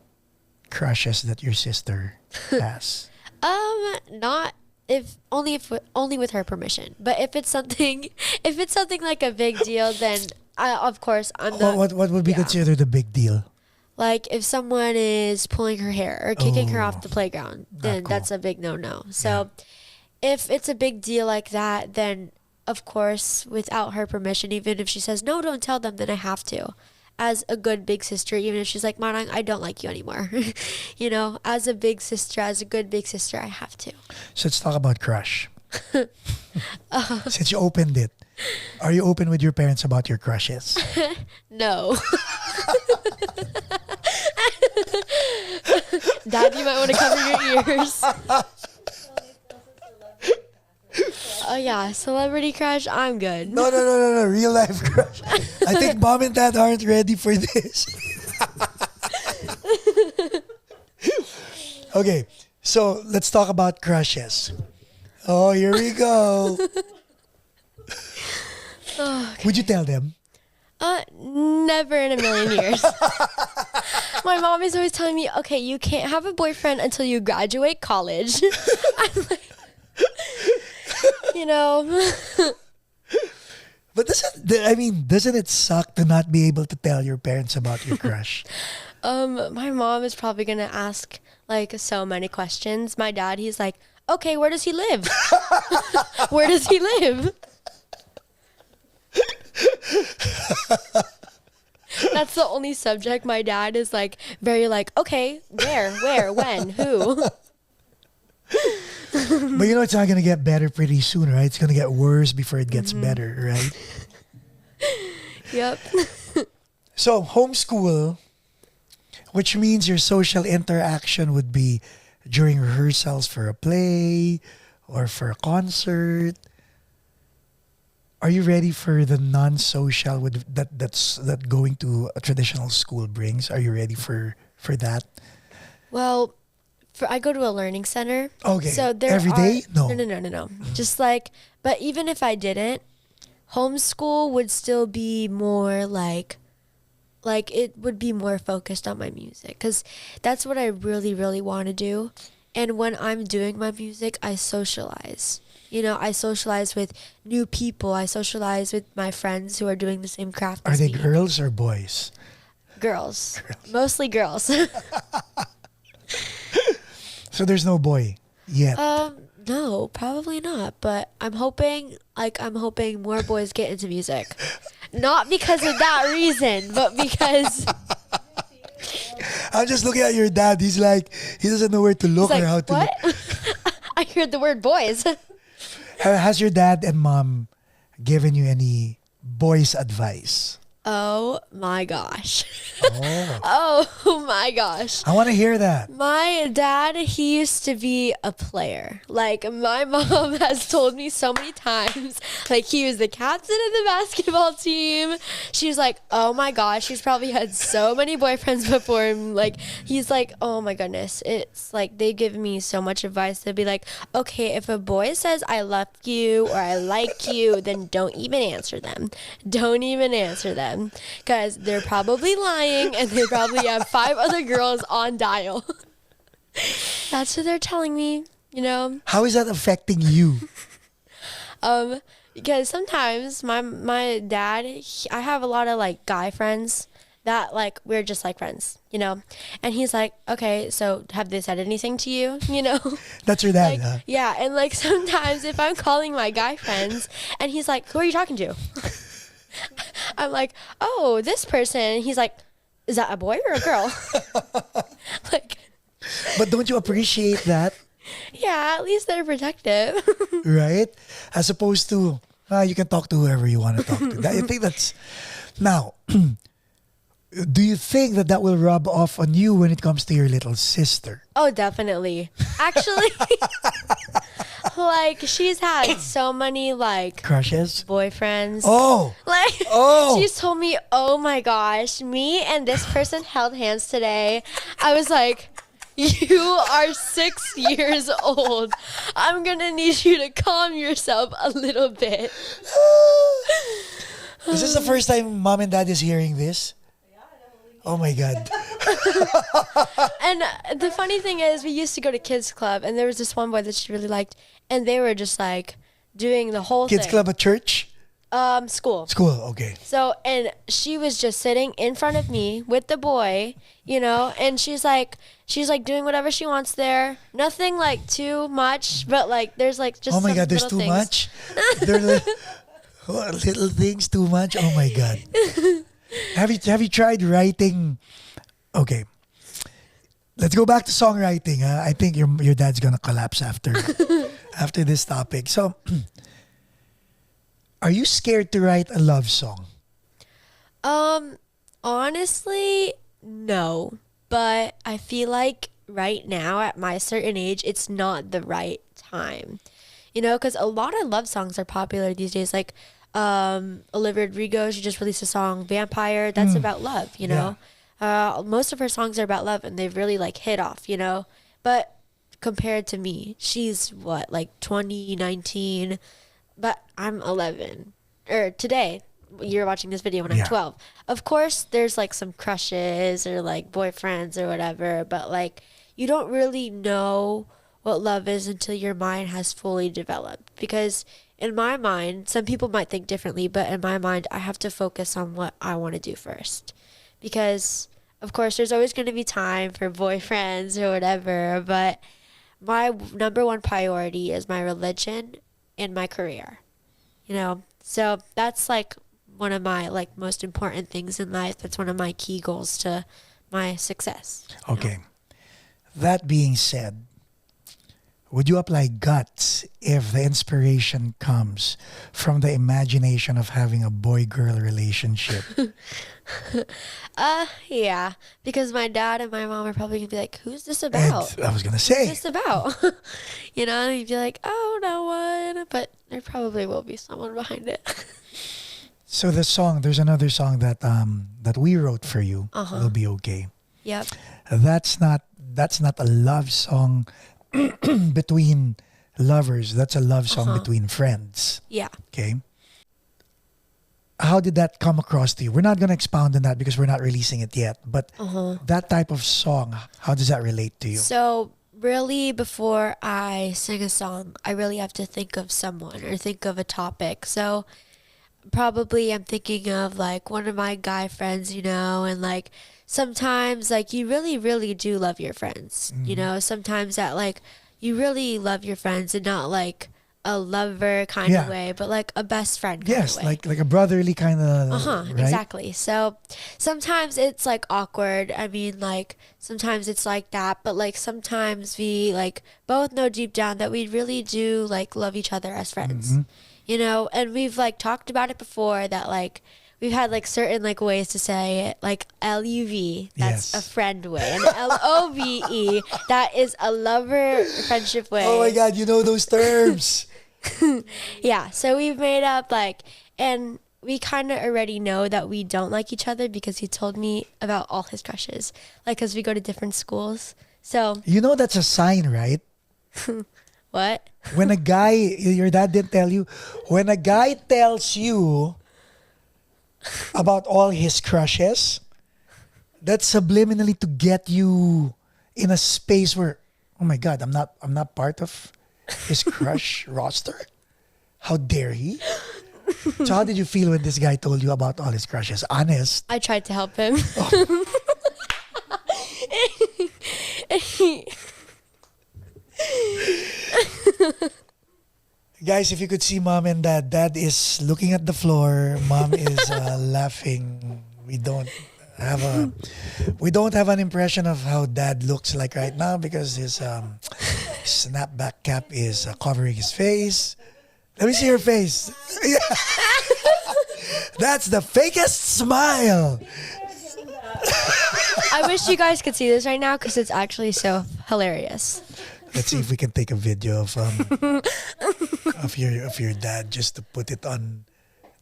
[SPEAKER 4] crushes that your sister has?
[SPEAKER 2] Not only with her permission. But if it's something like a big deal, then of course I'm not.
[SPEAKER 4] What would be considered a big deal?
[SPEAKER 2] Like if someone is pulling her hair or kicking her off the playground, then
[SPEAKER 4] cool.
[SPEAKER 2] That's a big no-no. So if it's a big deal like that, then of course without her permission, even if she says no, don't tell them, then I have to. As a good big sister, even if she's like, Manang, I don't like you anymore. You know, as a big sister, as a good big sister, I have to.
[SPEAKER 4] So let's talk about crush. Since you opened it, are you open with your parents about your crushes?
[SPEAKER 2] No. Dad, you might want to cover your ears. Oh yeah, celebrity crush, I'm good.
[SPEAKER 4] No, real life crush. I think mom and dad aren't ready for this. Okay, so let's talk about crushes. Oh, here we go.
[SPEAKER 2] Oh, okay.
[SPEAKER 4] Would you tell them?
[SPEAKER 2] Never in a million years. My mom is always telling me, okay, you can't have a boyfriend until you graduate college. I'm like, you know.
[SPEAKER 4] But doesn't it suck to not be able to tell your parents about your crush?
[SPEAKER 2] My mom is probably gonna ask like so many questions. My dad, he's like, okay, where does he live? Where does he live? That's the only subject my dad is like very like, okay, where, when, who.
[SPEAKER 4] But you know it's not gonna get better pretty soon, right? It's gonna get worse before it gets better, right?
[SPEAKER 2] Yep.
[SPEAKER 4] So homeschool, which means your social interaction would be during rehearsals for a play or for a concert. Are you ready for the non-social with that going to a traditional school brings? Are you ready for that?
[SPEAKER 2] Well, I go to a learning center.
[SPEAKER 4] Okay.
[SPEAKER 2] So there
[SPEAKER 4] Every day? No.
[SPEAKER 2] No. Just like, but even if I didn't, homeschool would still be more like it would be more focused on my music because that's what I really, really want to do. And when I'm doing my music, I socialize. You know, I socialize with new people. I socialize with my friends who are doing the same craft
[SPEAKER 4] Are
[SPEAKER 2] as
[SPEAKER 4] they
[SPEAKER 2] me.
[SPEAKER 4] girls or boys?
[SPEAKER 2] Girls. Mostly girls.
[SPEAKER 4] So there's no boy yet.
[SPEAKER 2] No, probably not. But I'm hoping more boys get into music. Not because of that reason, but because
[SPEAKER 4] I'm just looking at your dad. He's like, he doesn't know where to look
[SPEAKER 2] it's
[SPEAKER 4] or how
[SPEAKER 2] like,
[SPEAKER 4] to
[SPEAKER 2] what?
[SPEAKER 4] look.
[SPEAKER 2] I heard the word boys.
[SPEAKER 4] Has your dad and mom given you any boys advice?
[SPEAKER 2] Oh my gosh.
[SPEAKER 4] Oh,
[SPEAKER 2] Oh my gosh.
[SPEAKER 4] I want to hear that.
[SPEAKER 2] My dad, he used to be a player. Like, my mom has told me so many times, like, he was the captain of the basketball team. She was like, oh my gosh, he's probably had so many boyfriends before him. Like, he's like, oh my goodness. It's like, they give me so much advice. They'll be like, okay, if a boy says I love you or I like you, then don't even answer them. Don't even answer them. Because they're probably lying and they probably have 5 other girls on dial. That's what they're telling me, you know?
[SPEAKER 4] How is that affecting you?
[SPEAKER 2] Because sometimes my dad, I have a lot of like guy friends that like we're just like friends, you know? And he's like, okay, so have they said anything to you, you know?
[SPEAKER 4] That's your dad,
[SPEAKER 2] Like,
[SPEAKER 4] huh?
[SPEAKER 2] yeah, and like sometimes if I'm calling my guy friends and he's like, who are you talking to? I'm like, oh, this person. And he's like, is that a boy or a girl? Like,
[SPEAKER 4] But don't you appreciate that,
[SPEAKER 2] yeah, at least they're protective.
[SPEAKER 4] right? As opposed to, you can talk to whoever you want to talk to. I think that's... Now, do you think that will rub off on you when it comes to your little sister?
[SPEAKER 2] Oh, definitely. Actually, like, she's had so many, like,
[SPEAKER 4] Crushes?
[SPEAKER 2] boyfriends.
[SPEAKER 4] Oh!
[SPEAKER 2] Like,
[SPEAKER 4] Oh!
[SPEAKER 2] she's told me, oh my gosh, me and this person held hands today. I was like, you are 6 years old. I'm gonna need you to calm yourself a little bit.
[SPEAKER 4] Is this the first time mom and dad is hearing this? Oh my God.
[SPEAKER 2] And the funny thing is, we used to go to kids club, and there was this one boy that she really liked, and they were just like doing the whole
[SPEAKER 4] Kids
[SPEAKER 2] thing.
[SPEAKER 4] club at church?
[SPEAKER 2] School.
[SPEAKER 4] School, okay.
[SPEAKER 2] So, and she was just sitting in front of me with the boy, you know, and she's like doing whatever she wants there. Nothing like too much, but like there's like just
[SPEAKER 4] Oh my
[SPEAKER 2] some
[SPEAKER 4] God, there's
[SPEAKER 2] little
[SPEAKER 4] too
[SPEAKER 2] things.
[SPEAKER 4] much? There are little things too much? Oh my God. Have you tried writing? Okay. Let's go back to songwriting. I think your dad's gonna collapse after after this topic. So, are you scared to write a love song?
[SPEAKER 2] Honestly, no. But I feel like right now at my certain age, it's not the right time. You know, because a lot of love songs are popular these days. Like, Olivia Rodrigo, she just released a song, Vampire. That's about love, you know? Most of her songs are about love, and they've really, like, hit off, you know? But compared to me, she's, what, like 2019, but I'm 11. Or today, you're watching this video when I'm 12. Of course, there's, like, some crushes or, like, boyfriends or whatever, but, like, you don't really know what love is until your mind has fully developed. Because in my mind, some people might think differently, but in my mind, I have to focus on what I want to do first. Because, of course, there's always going to be time for boyfriends or whatever, but my number one priority is my religion and my career. You know? So that's like one of my like most important things in life. That's one of my key goals to my success. you know?
[SPEAKER 4] Okay. That being said, would you apply guts if the inspiration comes from the imagination of having a boy-girl relationship?
[SPEAKER 2] Yeah, because my dad and my mom are probably gonna be like, "Who's this about?
[SPEAKER 4] And I was gonna
[SPEAKER 2] Who's
[SPEAKER 4] say,
[SPEAKER 2] this about?" You know, and you'd be like, "Oh, no one," but there probably will be someone behind it.
[SPEAKER 4] so the song, there's another song that that we wrote for you. Will be okay.
[SPEAKER 2] Yep.
[SPEAKER 4] That's not a love song between lovers. That's a love song between friends.
[SPEAKER 2] Yeah.
[SPEAKER 4] Okay. How did that come across to you? We're not going to expound on that because we're not releasing it yet. But that type of song, how does that relate to you?
[SPEAKER 2] So really, before I sing a song, I really have to think of someone or think of a topic. So probably I'm thinking of like one of my guy friends, you know, and like sometimes like you really, really do love your friends, you know, sometimes that like you really love your friends and not like a lover kind of way, but like a best friend kind
[SPEAKER 4] Yes,
[SPEAKER 2] of way.
[SPEAKER 4] like a brotherly kind of. Right?
[SPEAKER 2] Exactly. So sometimes it's like awkward. I mean, like sometimes it's like that, but like sometimes we like both know deep down that we really do like love each other as friends, you know, and we've like talked about it before that like we've had like certain like ways to say it, like LUV, that's a friend way, and LOVE, that is a lover friendship way.
[SPEAKER 4] Oh my God, you know those terms.
[SPEAKER 2] Yeah, so we've made up like, and we kind of already know that we don't like each other because he told me about all his crushes, like because we go to different schools. So
[SPEAKER 4] You know that's a sign, right?
[SPEAKER 2] what?
[SPEAKER 4] When a guy, your dad didn't tell you, when a guy tells you about all his crushes, that's subliminally to get you in a space where, oh my God, I'm not part of his crush roster. How dare he? So how did you feel when this guy told you about all his crushes? Honest.
[SPEAKER 2] I tried to help him.
[SPEAKER 4] Guys, if you could see mom and dad is looking at the floor. Mom is laughing. We don't have an impression of how dad looks like right now because his snapback cap is covering his face. Let me see your face. That's the fakest smile.
[SPEAKER 2] I wish you guys could see this right now because it's actually so hilarious.
[SPEAKER 4] Let's see if we can take a video of your dad just to put it on.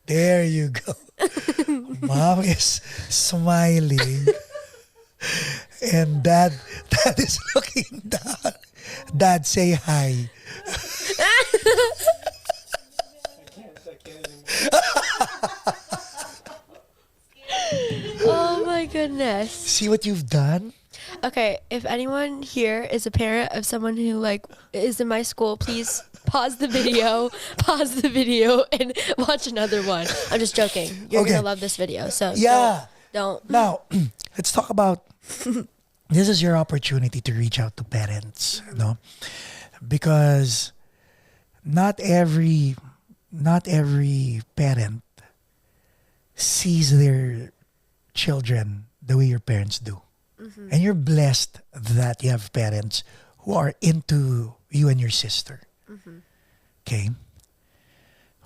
[SPEAKER 4] There you go. Mom is smiling, and dad is looking down. Dad, say hi.
[SPEAKER 2] Oh my goodness.
[SPEAKER 4] See what you've done?
[SPEAKER 2] Okay, if anyone here is a parent of someone who like is in my school, please pause the video, and watch another one. I'm just joking. You're gonna love this video, so don't.
[SPEAKER 4] Now, let's talk about. This is your opportunity to reach out to parents, no? Because not every parent sees their children the way your parents do. And you're blessed that you have parents who are into you and your sister. Okay.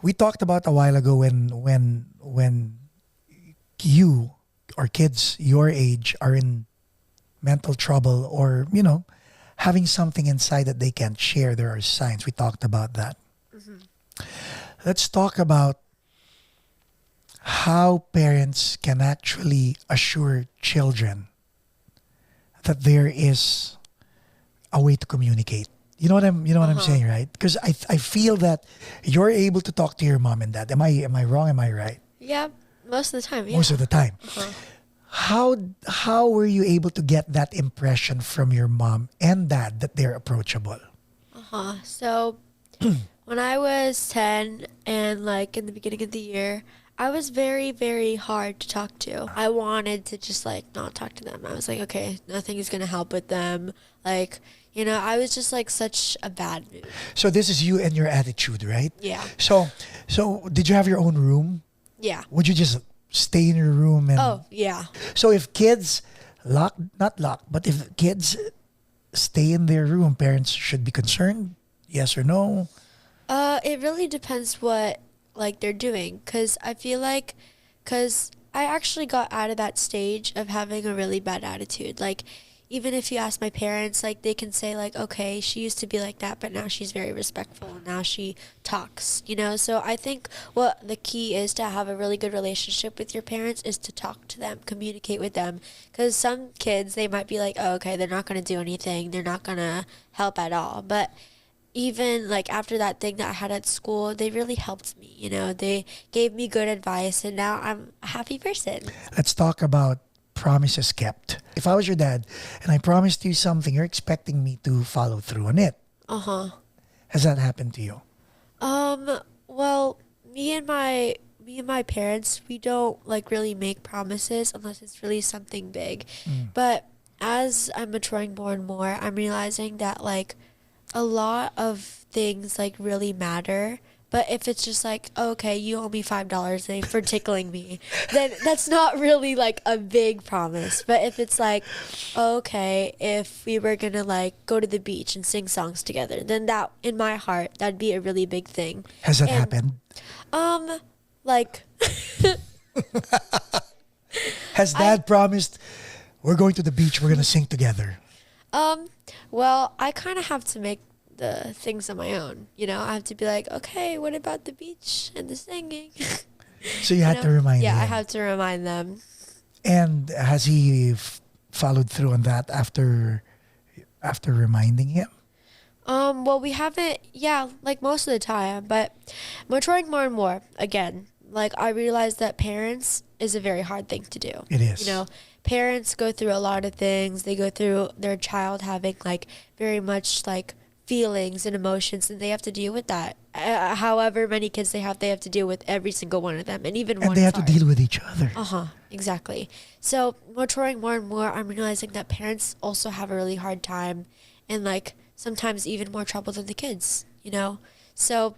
[SPEAKER 4] We talked about a while ago when you or kids your age are in mental trouble or, having something inside that they can't share. There are signs. We talked about that. Let's talk about how parents can actually assure children that there is a way to communicate. You know what I'm saying, right? Because I feel that you're able to talk to your mom and dad. Am I wrong? Am I right?
[SPEAKER 2] Yeah, most of the time. Yeah.
[SPEAKER 4] Most of the time. How were you able to get that impression from your mom and dad that they're approachable?
[SPEAKER 2] So when I was 10 and like in the beginning of the year, I was very, very hard to talk to. I wanted to just like not talk to them. I was like, okay, nothing is going to help with them. Like, I was just like such a bad mood.
[SPEAKER 4] So this is you and your attitude, right?
[SPEAKER 2] Yeah.
[SPEAKER 4] So did you have your own room?
[SPEAKER 2] Yeah.
[SPEAKER 4] Would you just stay in your room and
[SPEAKER 2] Oh, yeah.
[SPEAKER 4] so if kids but if kids stay in their room, parents should be concerned? Yes or no?
[SPEAKER 2] It really depends what like they're doing, cuz I feel like cuz I actually got out of that stage of having a really bad attitude. Like even if you ask my parents, like they can say like, okay, she used to be like that, but now she's very respectful. Now she talks, you know? So I think what the key is to have a really good relationship with your parents is to talk to them, communicate with them. Because some kids, they might be like, oh, okay, they're not going to do anything. They're not going to help at all. But even like after that thing that I had at school, they really helped me, you know? They gave me good advice and now I'm a happy person.
[SPEAKER 4] Let's talk about promises kept. If I was your dad and I promised you something, you're expecting me to follow through on it.
[SPEAKER 2] Uh-huh.
[SPEAKER 4] Has that happened to you?
[SPEAKER 2] Well, me and my parents, we don't like really make promises unless it's really something big. But as I'm maturing more and more, I'm realizing that like a lot of things like really matter. But if it's just like, okay, you owe me $5 today for tickling me, then that's not really like a big promise. But if it's like, okay, if we were gonna like go to the beach and sing songs together, then that in my heart that'd be a really big thing.
[SPEAKER 4] Has that
[SPEAKER 2] And,
[SPEAKER 4] happened?
[SPEAKER 2] Like
[SPEAKER 4] Has dad promised we're going to the beach, we're going to sing together?
[SPEAKER 2] well, I kind of have to make the things on my own. You know, I have to be like, okay, what about the beach and the singing?
[SPEAKER 4] So you had to remind
[SPEAKER 2] Yeah,
[SPEAKER 4] him.
[SPEAKER 2] I have to remind them.
[SPEAKER 4] And has he followed through on that after reminding him?
[SPEAKER 2] Well, we haven't, yeah, like most of the time, but maturing more and more. Again, like I realize that parents is a very hard thing to do.
[SPEAKER 4] It is.
[SPEAKER 2] You know, parents go through a lot of things. They go through their child having like very much like feelings and emotions, and they have to deal with that. However many kids they have to deal with every single one of them, and even
[SPEAKER 4] And
[SPEAKER 2] one
[SPEAKER 4] they have to
[SPEAKER 2] hard.
[SPEAKER 4] deal with each other.
[SPEAKER 2] Exactly. So maturing more and more, I'm realizing that parents also have a really hard time, and like sometimes even more trouble than the kids. You know, so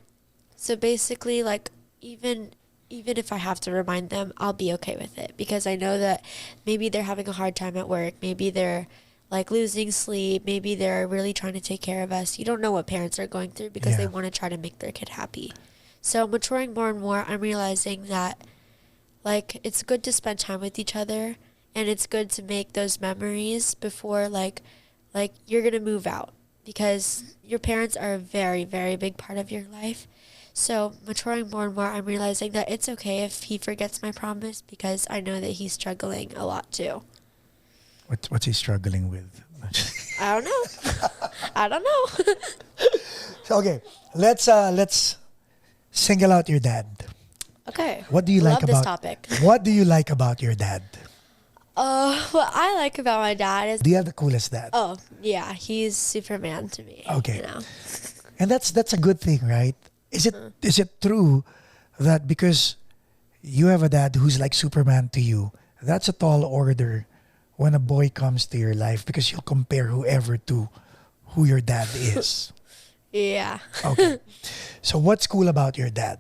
[SPEAKER 2] basically, like even if I have to remind them, I'll be okay with it because I know that maybe they're having a hard time at work, maybe they're like losing sleep, maybe they're really trying to take care of us. You don't know what parents are going through because they want to try to make their kid happy. So maturing more and more, I'm realizing that like it's good to spend time with each other, and it's good to make those memories before like you're going to move out, because your parents are a very, very big part of your life. So maturing more and more, I'm realizing that it's okay if he forgets my promise because I know that he's struggling a lot too.
[SPEAKER 4] What's he struggling with?
[SPEAKER 2] I don't know. I don't know.
[SPEAKER 4] Okay, let's single out your dad.
[SPEAKER 2] Okay.
[SPEAKER 4] What do you like
[SPEAKER 2] Love this
[SPEAKER 4] about
[SPEAKER 2] topic.
[SPEAKER 4] What do you like about your dad?
[SPEAKER 2] What I like about my dad is,
[SPEAKER 4] Do you have the coolest dad?
[SPEAKER 2] oh yeah, he's Superman to me.
[SPEAKER 4] Okay.
[SPEAKER 2] You know?
[SPEAKER 4] And that's a good thing, right? Is it true that because you have a dad who's like Superman to you, that's a tall order when a boy comes to your life because you'll compare whoever to who your dad is?
[SPEAKER 2] Yeah.
[SPEAKER 4] Okay. So what's cool about your dad?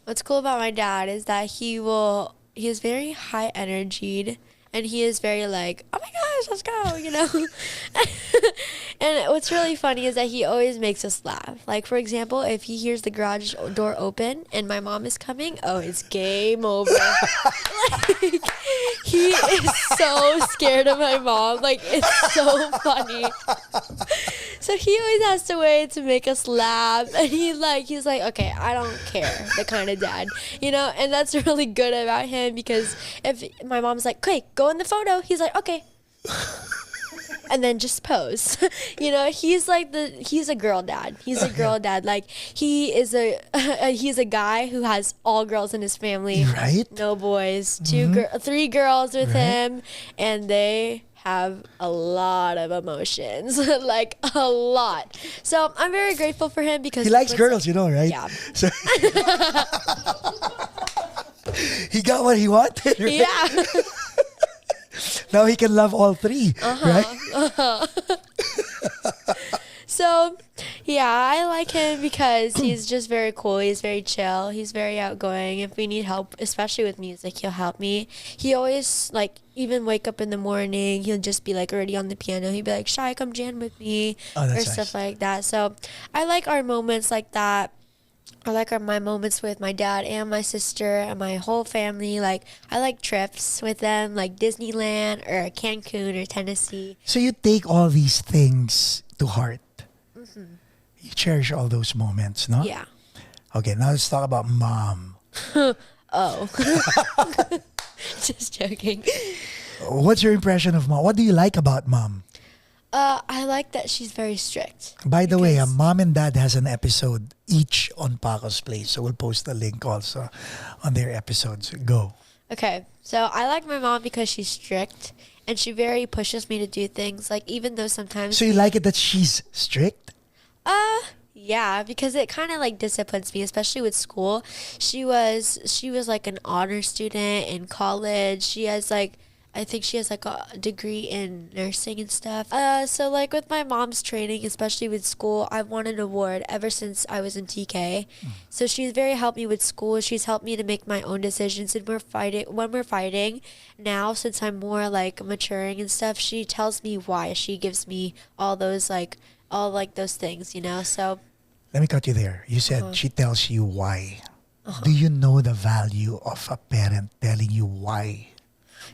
[SPEAKER 2] What's cool about my dad is that he is very high energied, and he is very like, oh my gosh, let's go, you know? And what's really funny is that he always makes us laugh. Like, for example, if he hears the garage door open and my mom is coming, oh, it's game over. Like, he is so scared of my mom. Like, it's so funny. So he always has to wait to make us laugh. And he's like, okay, I don't care, the kind of dad, you know? And that's really good about him, because if my mom's like, okay, go in the photo, he's like, okay. And then just pose. You know, he's a girl dad. He's a girl dad. Like, he's a guy who has all girls in his family.
[SPEAKER 4] Right?
[SPEAKER 2] No boys. 3 girls with him, and they have a lot of emotions. Like, a lot. So I'm very grateful for him because
[SPEAKER 4] He likes girls, you know, right?
[SPEAKER 2] Yeah.
[SPEAKER 4] So he got what he wanted, right?
[SPEAKER 2] Yeah.
[SPEAKER 4] Now he can love all 3, right?
[SPEAKER 2] So Yeah, I like him because he's just very cool. He's very chill. He's very outgoing. If we need help, especially with music, he'll help me. He always, like, even wake up in the morning, he'll just be, like, already on the piano. He'd be like, Shy, come jam with me,
[SPEAKER 4] Oh,
[SPEAKER 2] or
[SPEAKER 4] that's
[SPEAKER 2] stuff
[SPEAKER 4] nice.
[SPEAKER 2] like that. So I like our moments like that. I like my moments with my dad and my sister and my whole family. Like, I like trips with them, like Disneyland or Cancun or Tennessee.
[SPEAKER 4] So you take all these things to heart. You cherish all those moments, no?
[SPEAKER 2] Yeah.
[SPEAKER 4] Okay, now let's talk about mom.
[SPEAKER 2] Oh. Just joking.
[SPEAKER 4] What's your impression of mom? What do you like about mom?
[SPEAKER 2] I like that she's very strict.
[SPEAKER 4] By the way,
[SPEAKER 2] Because-
[SPEAKER 4] mom and dad has an episode each on Paco's Place, so we'll post the link also on their episodes. Go.
[SPEAKER 2] Okay, so I like my mom because she's strict and she very pushes me to do things. Like, even though sometimes
[SPEAKER 4] So you like it that she's strict?
[SPEAKER 2] yeah, because it kind of like disciplines me, especially with school. She was like an honor student in college. She has like, I think she has like a degree in nursing and stuff. So like with my mom's training, especially with school, I've won an award ever since I was in TK. So she's very helped me with school. She's helped me to make my own decisions, and when we're fighting now, since I'm more like maturing and stuff, she tells me why. She gives me all those like those things, So
[SPEAKER 4] Let me cut you there. You said she tells you why. Do you know the value of a parent telling you why?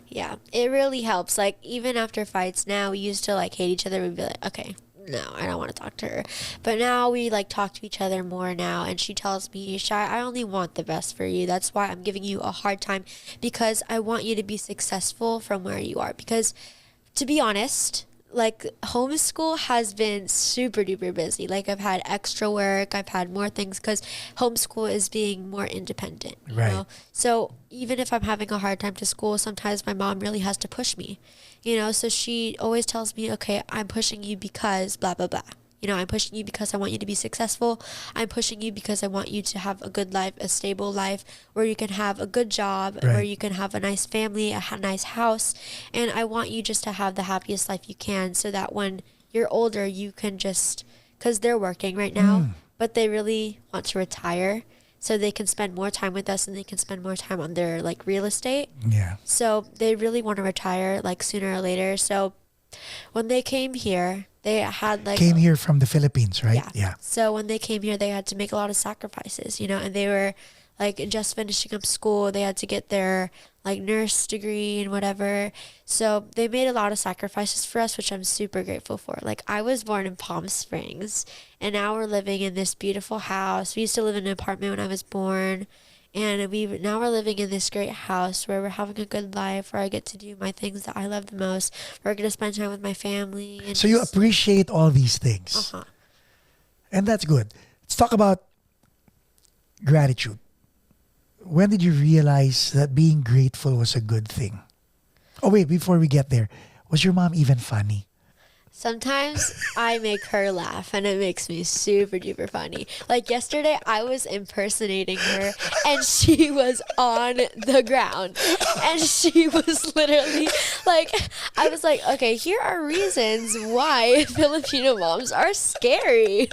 [SPEAKER 2] yeah, it really helps. Like, even after fights now, we used to like hate each other. We'd be like, okay, no, I don't want to talk to her. But now we like talk to each other more now. And she tells me, Shy, I only want the best for you. That's why I'm giving you a hard time, because I want you to be successful from where you are. Because to be honest, like, homeschool has been super duper busy. Like, I've had extra work, I've had more things because homeschool is being more independent, you
[SPEAKER 4] Right.
[SPEAKER 2] know? So even if I'm having a hard time to school, sometimes my mom really has to push me, So she always tells me, okay, I'm pushing you because blah, blah, blah. I'm pushing you because I want you to be successful. I'm pushing you because I want you to have a good life, a stable life where you can have a good job,
[SPEAKER 4] Right.
[SPEAKER 2] where you can have a nice family, a nice house. And I want you just to have the happiest life you can, so that when you're older, you can just, because they're working right now, but they really want to retire so they can spend more time with us and they can spend more time on their like real estate.
[SPEAKER 4] Yeah.
[SPEAKER 2] So they really want to retire like sooner or later. So when they came here, they had like
[SPEAKER 4] Came here from the Philippines, right?
[SPEAKER 2] yeah. So when they came here, they had to make a lot of sacrifices, and they were like just finishing up school. They had to get their like nurse degree and whatever. So they made a lot of sacrifices for us, which I'm super grateful for. Like, I was born in Palm Springs, and now we're living in this beautiful house. We used to live in an apartment when I was born. And now we're living in this great house where we're having a good life, where I get to do my things that I love the most. We're going to spend time with my family. And
[SPEAKER 4] So you
[SPEAKER 2] just-
[SPEAKER 4] appreciate all these things.
[SPEAKER 2] Uh-huh.
[SPEAKER 4] And that's good. Let's talk about gratitude. When did you realize that being grateful was a good thing? Oh, wait, before we get there, was your mom even funny?
[SPEAKER 2] Sometimes I make her laugh, and it makes me super duper funny. Like, yesterday, I was impersonating her, and she was on the ground. And she was literally like, I was like, okay, here are reasons why Filipino moms are scary.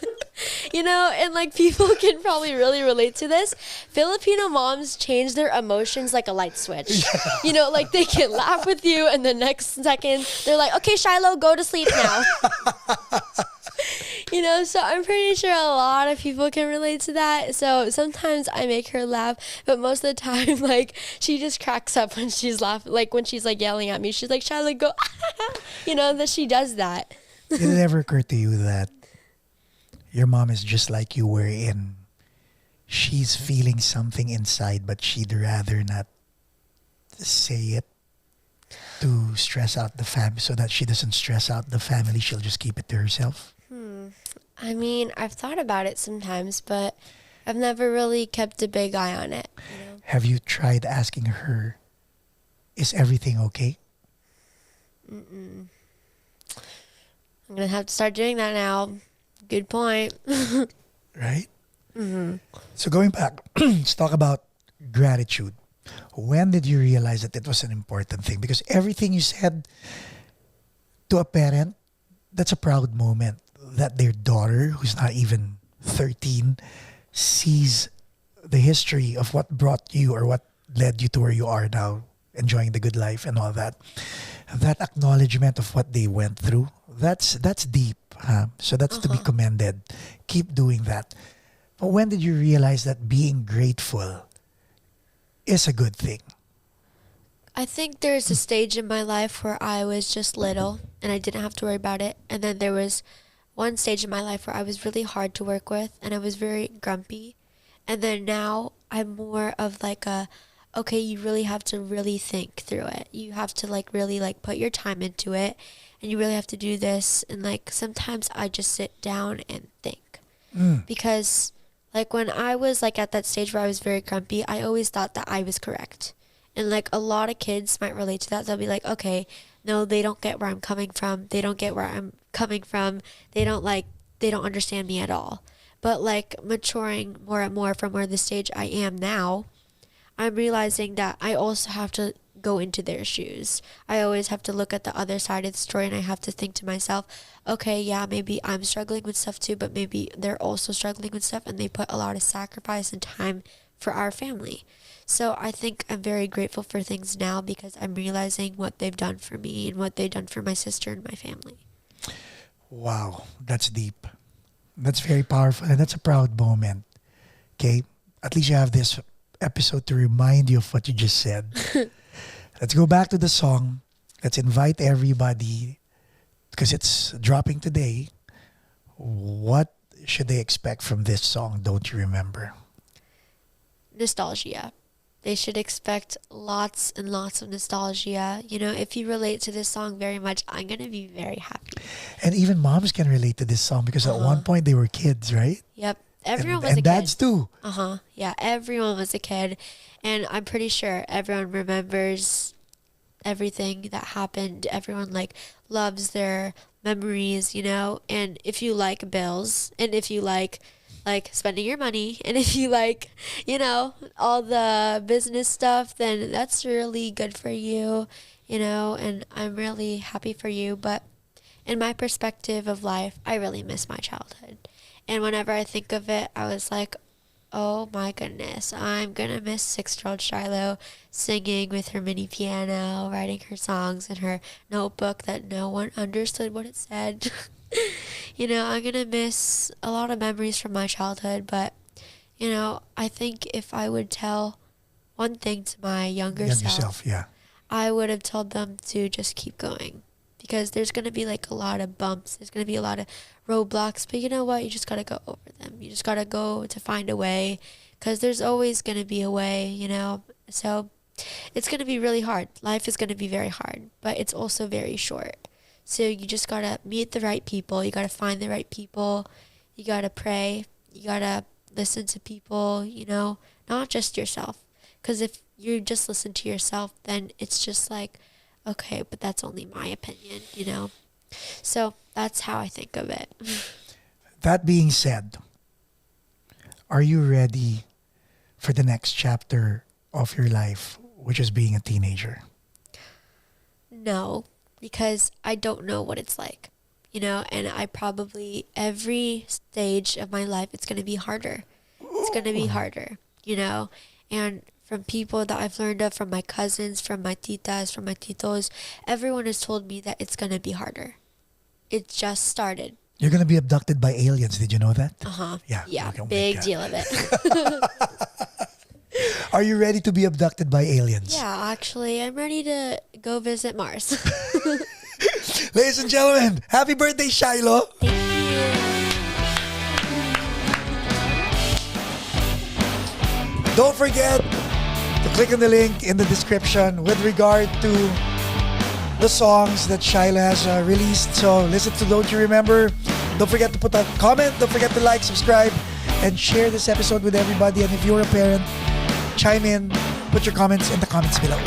[SPEAKER 2] And like, people can probably really relate to this. Filipino moms change their emotions like a light switch. Like, they can laugh with you, and the next second, they're like, okay, Shiloh, go to sleep now. So I'm pretty sure a lot of people can relate to that. So sometimes I make her laugh, but most of the time, like, she just cracks up when she's laughing, like when she's like yelling at me. She's like, Shiloh, go, that she does that.
[SPEAKER 4] Did it ever occur to you that your mom is just like you, wherein she's feeling something inside, but she'd rather not say it to stress out the family, so that she doesn't stress out the family? She'll just keep it to herself.
[SPEAKER 2] I mean, I've thought about it sometimes, but I've never really kept a big eye on it.
[SPEAKER 4] Have you tried asking her, is everything okay?
[SPEAKER 2] I'm going to have to start doing that now. Good point.
[SPEAKER 4] Right? So going back, let's talk about gratitude. When did you realize that it was an important thing? Because everything you said to a parent, that's a proud moment. that their daughter, who's not even 13, sees the history of what brought you or what led you to where you are now, enjoying the good life and all that. That acknowledgement of what they went through, that's deep. Huh? So that's to be commended. Keep doing that. But when did you realize that being grateful is a good thing?
[SPEAKER 2] I think there's a stage in my life where I was just little and I didn't have to worry about it. And then there was one stage in my life where I was really hard to work with and I was very grumpy. And then now I'm more of like okay, you really have to really think through it. You have to like really like put your time into it and you really have to do this. And like sometimes I just sit down and think. Because like when I was like at that stage where I was very grumpy, I always thought that I was correct. And like a lot of kids might relate to that. They'll be like, okay, no, they don't get where I'm coming from. They don't get where I'm coming from. They don't understand me at all. But like maturing more and more from where the stage I am now, I'm realizing that I also have to go into their shoes. I always have to look at the other side of the story and I have to think to myself, okay, yeah, maybe I'm struggling with stuff too, but maybe they're also struggling with stuff and they put a lot of sacrifice and time for our family. So I think I'm very grateful for things now because I'm realizing what they've done for me and what they've done for my sister and my family.
[SPEAKER 4] Wow, that's deep. That's very powerful and that's a proud moment. Okay, at least you have this episode to remind you of what you just said. Let's go back to the song. Let's invite everybody because it's dropping today. What should they expect from this song? Don't you remember?
[SPEAKER 2] Nostalgia. They should expect lots and lots of nostalgia. You know, if you relate to this song very much, I'm going to be very happy.
[SPEAKER 4] And even moms can relate to this song because at one point they were kids, right?
[SPEAKER 2] Yep. Everyone was a
[SPEAKER 4] and
[SPEAKER 2] kid.
[SPEAKER 4] dads too.
[SPEAKER 2] Yeah, everyone was a kid. And I'm pretty sure everyone remembers everything that happened. Everyone like loves their memories, you know? And if you like bills and if you like spending your money and if you like, you know, all the business stuff, then that's really good for you, you know, and I'm really happy for you. But in my perspective of life, I really miss my childhood. And whenever I think of it, I was like, oh my goodness, I'm going to miss 6-year-old Shiloh singing with her mini piano, writing her songs in her notebook that no one understood what it said. You know, I'm going to miss a lot of memories from my childhood, but, you know, I think if I would tell one thing to my younger self,
[SPEAKER 4] yeah.
[SPEAKER 2] I would have told them to just keep going because there's going to be like a lot of bumps. There's going to be a lot of roadblocks, but you know what? You just got to go over them. You just got to go to find a way because there's always going to be a way, you know? So it's going to be really hard. Life is going to be very hard, but it's also very short. So you just got to meet the right people. You got to find the right people. You got to pray. You got to listen to people, you know, not just yourself. Because if you just listen to yourself, then it's just like, okay, but that's only my opinion, you know. So that's how I think of it.
[SPEAKER 4] That being said, are you ready for the next chapter of your life, which is being a teenager?
[SPEAKER 2] No, because I don't know what it's like, you know, and I probably, every stage of my life, it's going to be harder. It's going to be harder, you know, and from people that I've learned of, from my cousins, from my titas, from my titos, everyone has told me that it's going to be harder. It just started.
[SPEAKER 4] You're going to be abducted by aliens. Did you know that?
[SPEAKER 2] Yeah,
[SPEAKER 4] Okay, oh my
[SPEAKER 2] big
[SPEAKER 4] God.
[SPEAKER 2] deal of it.
[SPEAKER 4] Are you ready to be abducted by aliens?
[SPEAKER 2] Yeah, actually, I'm ready to go visit Mars.
[SPEAKER 4] Ladies and gentlemen, happy birthday, Shiloh.
[SPEAKER 2] Thank you.
[SPEAKER 4] Don't forget to click on the link in the description with regard to the songs that Shiloh has released. So listen to Don't You Remember. Don't forget to put a comment. Don't forget to like, subscribe, and share this episode with everybody. And if you're a parent, chime in, put your comments in the comments below.